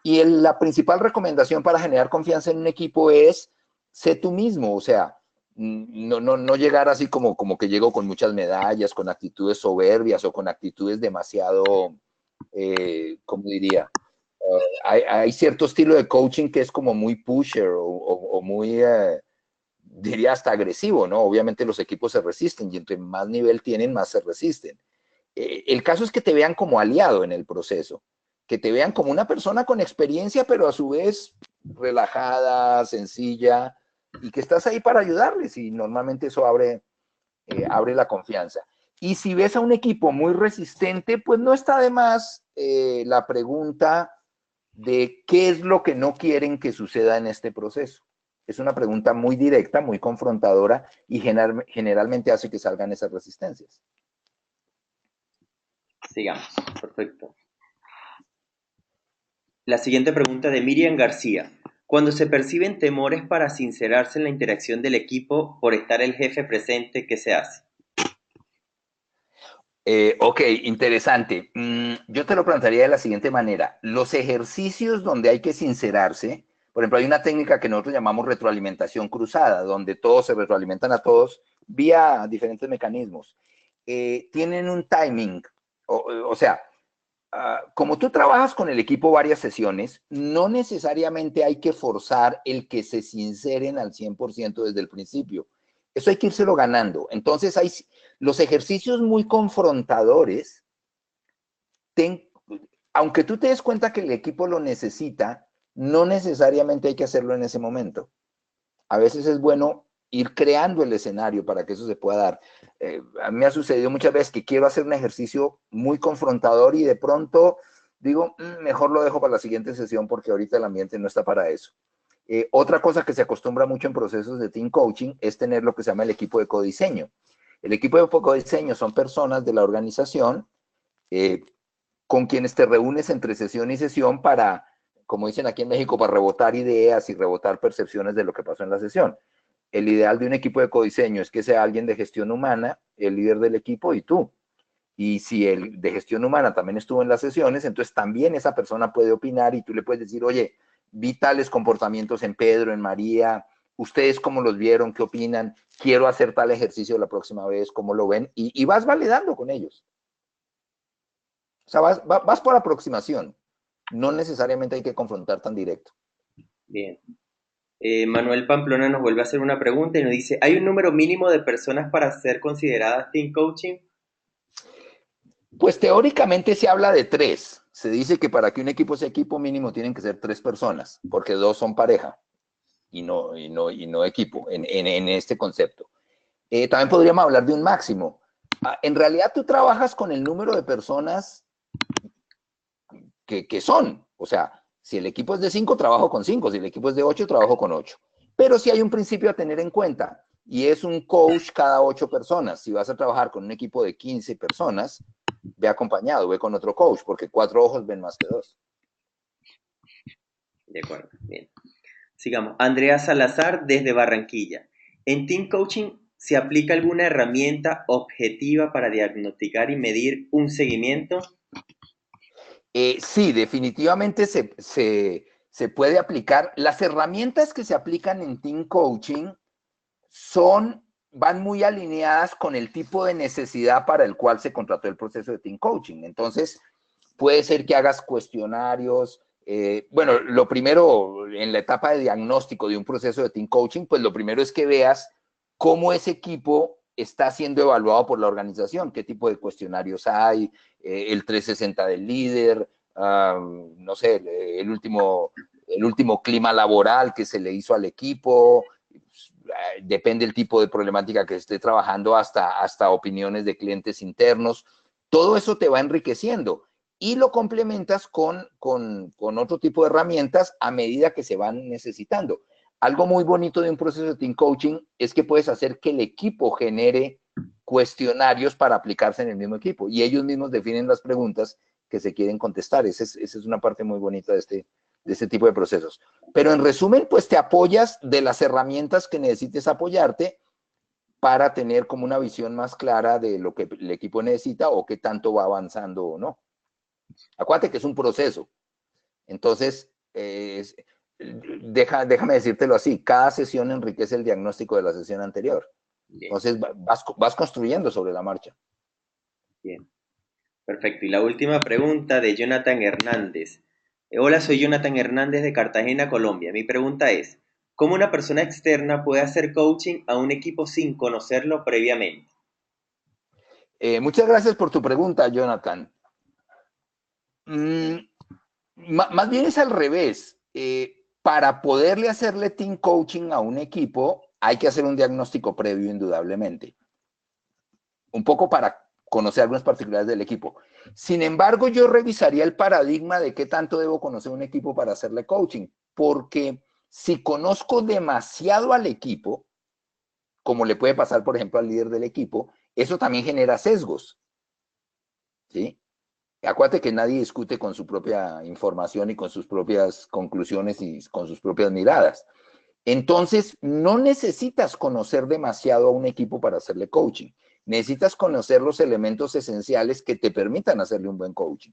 Y la principal recomendación para generar confianza en un equipo es sé tú mismo, o sea, no llegar así como que llego con muchas medallas, con actitudes soberbias o con actitudes demasiado, ¿cómo diría? Hay cierto estilo de coaching que es como muy pusher o muy, diría hasta agresivo, ¿no? Obviamente los equipos se resisten y entre más nivel tienen, más se resisten. El caso es que te vean como aliado en el proceso, que te vean como una persona con experiencia, pero a su vez relajada, sencilla, y que estás ahí para ayudarles, y normalmente eso abre la confianza. Y si ves a un equipo muy resistente, pues no está de más la pregunta de qué es lo que no quieren que suceda en este proceso. Es una pregunta muy directa, muy confrontadora, y generalmente hace que salgan esas resistencias. Sigamos, perfecto. La siguiente pregunta de Miriam García. Cuando se perciben temores para sincerarse en la interacción del equipo por estar el jefe presente, ¿qué se hace? Ok, interesante. Yo te lo plantearía de la siguiente manera. Los ejercicios donde hay que sincerarse, por ejemplo, hay una técnica que nosotros llamamos retroalimentación cruzada, donde todos se retroalimentan a todos vía diferentes mecanismos. tienen un timing, o sea, como tú trabajas con el equipo varias sesiones, no necesariamente hay que forzar el que se sinceren al 100% desde el principio. Eso hay que írselo ganando. Entonces, hay los ejercicios muy confrontadores, aunque tú te des cuenta que el equipo lo necesita, no necesariamente hay que hacerlo en ese momento. A veces es bueno ir creando el escenario para que eso se pueda dar. A mí me ha sucedido muchas veces que quiero hacer un ejercicio muy confrontador y de pronto digo, mejor lo dejo para la siguiente sesión porque ahorita el ambiente no está para eso. Otra cosa que se acostumbra mucho en procesos de team coaching es tener lo que se llama el equipo de codiseño. El equipo de codiseño son personas de la organización con quienes te reúnes entre sesión y sesión para, como dicen aquí en México, para rebotar ideas y rebotar percepciones de lo que pasó en la sesión. El ideal de un equipo de codiseño es que sea alguien de gestión humana, el líder del equipo y tú. Y si el de gestión humana también estuvo en las sesiones, entonces también esa persona puede opinar y tú le puedes decir, oye, vi tales comportamientos en Pedro, en María, ustedes cómo los vieron, qué opinan, quiero hacer tal ejercicio la próxima vez, cómo lo ven, y vas validando con ellos. O sea, vas por aproximación. No necesariamente hay que confrontar tan directo. Bien. Manuel Pamplona nos vuelve a hacer una pregunta y nos dice, ¿hay un número mínimo de personas para ser consideradas team coaching? Pues teóricamente se habla de 3. Se dice que para que un equipo sea equipo mínimo tienen que ser 3 personas, porque 2 son pareja y no equipo en este concepto. También podríamos hablar de un máximo. En realidad tú trabajas con el número de personas que son. O sea, si el equipo es de 5, trabajo con 5. Si el equipo es de 8, trabajo con 8. Pero sí hay un principio a tener en cuenta y es un coach cada 8 personas. Si vas a trabajar con un equipo de 15 personas, ve acompañado, ve con otro coach, porque 4 ojos ven más que 2. De acuerdo, bien. Sigamos. Andrea Salazar desde Barranquilla. ¿En team coaching se aplica alguna herramienta objetiva para diagnosticar y medir un seguimiento? Sí, definitivamente se puede aplicar. Las herramientas que se aplican en team coaching van muy alineadas con el tipo de necesidad para el cual se contrató el proceso de team coaching. Entonces, puede ser que hagas cuestionarios. Bueno, lo primero, en la etapa de diagnóstico de un proceso de team coaching, pues lo primero es que veas cómo ese equipo está siendo evaluado por la organización, qué tipo de cuestionarios hay, el 360 del líder, no sé, el último clima laboral que se le hizo al equipo, depende del tipo de problemática que esté trabajando, hasta opiniones de clientes internos. Todo eso te va enriqueciendo y lo complementas con otro tipo de herramientas a medida que se van necesitando. Algo muy bonito de un proceso de team coaching es que puedes hacer que el equipo genere cuestionarios para aplicarse en el mismo equipo y ellos mismos definen las preguntas que se quieren contestar. Esa es una parte muy bonita de este tipo de procesos. Pero en resumen, pues te apoyas de las herramientas que necesites apoyarte para tener como una visión más clara de lo que el equipo necesita o qué tanto va avanzando o no. Acuérdate que es un proceso. Entonces, déjame decírtelo así, cada sesión enriquece el diagnóstico de la sesión anterior. Bien. Entonces, vas construyendo sobre la marcha. Bien, perfecto. Y la última pregunta de Jonathan Hernández. Hola, soy Jonathan Hernández de Cartagena, Colombia. Mi pregunta es, ¿cómo una persona externa puede hacer coaching a un equipo sin conocerlo previamente? Muchas gracias por tu pregunta, Jonathan. Más bien es al revés. Para poderle hacerle team coaching a un equipo, hay que hacer un diagnóstico previo, indudablemente. Un poco para conocer algunas particularidades del equipo. Sin embargo, yo revisaría el paradigma de qué tanto debo conocer un equipo para hacerle coaching, porque si conozco demasiado al equipo, como le puede pasar, por ejemplo, al líder del equipo, eso también genera sesgos. ¿Sí? Acuérdate que nadie discute con su propia información y con sus propias conclusiones y con sus propias miradas. Entonces, no necesitas conocer demasiado a un equipo para hacerle coaching. Necesitas conocer los elementos esenciales que te permitan hacerle un buen coaching.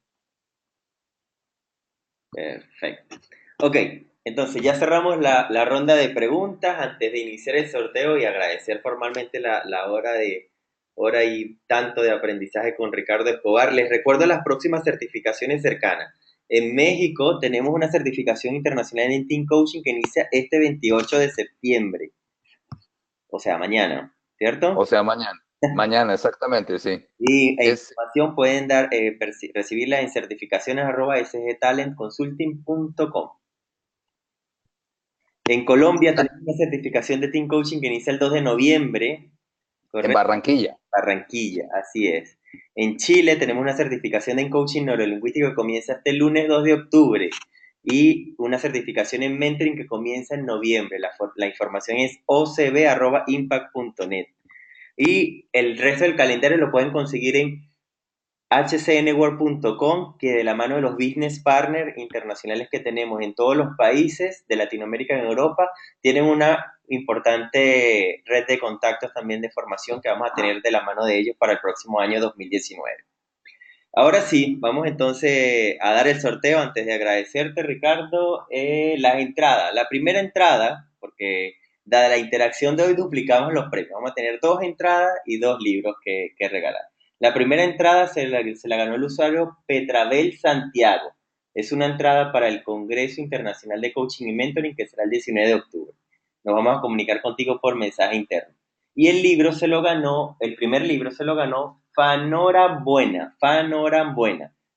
Perfecto. Ok, entonces ya cerramos la ronda de preguntas antes de iniciar el sorteo y agradecer formalmente la hora de hora y tanto de aprendizaje con Ricardo Escobar. Les recuerdo las próximas certificaciones cercanas. En México tenemos una certificación internacional en Team Coaching que inicia este 28 de septiembre, o sea, mañana, O ¿cierto? sea, mañana. Mañana, exactamente, sí. Y Es información pueden recibirla en certificaciones@sgtalentconsulting.com. En Colombia tenemos una certificación de Team Coaching que inicia el 2 de noviembre, en ¿correcto? Barranquilla. Barranquilla, así es. En Chile tenemos una certificación en coaching neurolingüístico que comienza este lunes 2 de octubre y una certificación en mentoring que comienza en noviembre. La información es ocb@impact.net. Y el resto del calendario lo pueden conseguir en hcnworld.com, que de la mano de los business partners internacionales que tenemos en todos los países de Latinoamérica y en Europa, tienen una importante red de contactos también de formación que vamos a tener de la mano de ellos para el próximo año 2019. Ahora sí, vamos entonces a dar el sorteo antes de agradecerte, Ricardo, las entradas. La primera entrada, porque dada la interacción de hoy duplicamos los premios. Vamos a tener 2 entradas y 2 libros que regalar. La primera entrada se la ganó el usuario Petrabel Santiago. Es una entrada para el Congreso Internacional de Coaching y Mentoring que será el 19 de octubre. Nos vamos a comunicar contigo por mensaje interno. Y el primer libro se lo ganó Fanora Buena.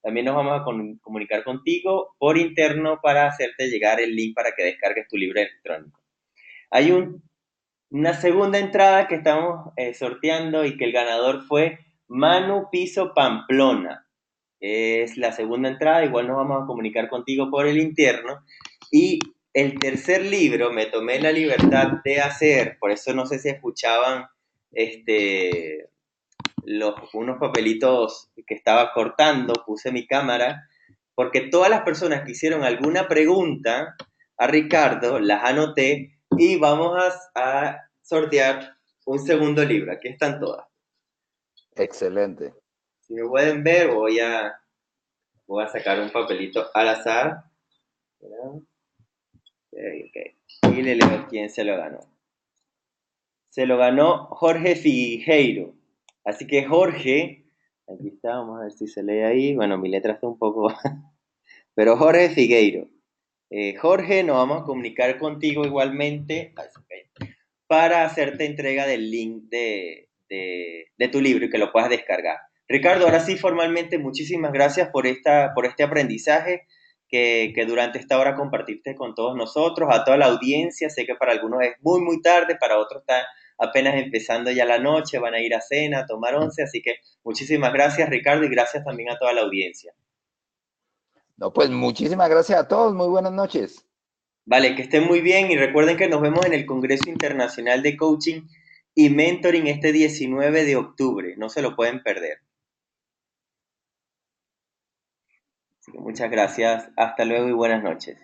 También nos vamos a comunicar contigo por interno para hacerte llegar el link para que descargues tu libro electrónico. Hay una segunda entrada que estamos sorteando y que el ganador fue Manu Piso Pamplona. Es la segunda entrada, igual nos vamos a comunicar contigo por el interno. Y el tercer libro me tomé la libertad de hacer, por eso no sé si escuchaban unos papelitos que estaba cortando, puse mi cámara, porque todas las personas que hicieron alguna pregunta a Ricardo las anoté y vamos a sortear un segundo libro. Aquí están todas. Excelente. Si me pueden ver, voy a sacar un papelito al azar. Okay. Y le leo quién se lo ganó. Se lo ganó Jorge Figueiro. Así que Jorge, aquí está, vamos a ver si se lee ahí. Bueno, mi letra está un poco... Pero Jorge Figueiro. Jorge, nos vamos a comunicar contigo igualmente para hacerte entrega del link de tu libro y que lo puedas descargar. Ricardo, ahora sí, formalmente, muchísimas gracias por este aprendizaje que durante esta hora compartiste con todos nosotros, a toda la audiencia. Sé que para algunos es muy, muy tarde, para otros está apenas empezando ya la noche, van a ir a cena, a tomar once, así que muchísimas gracias, Ricardo, y gracias también a toda la audiencia. No, pues muchísimas gracias a todos. Muy buenas noches. Vale, que estén muy bien y recuerden que nos vemos en el Congreso Internacional de Coaching y Mentoring este 19 de octubre. No se lo pueden perder. Así que muchas gracias. Hasta luego y buenas noches.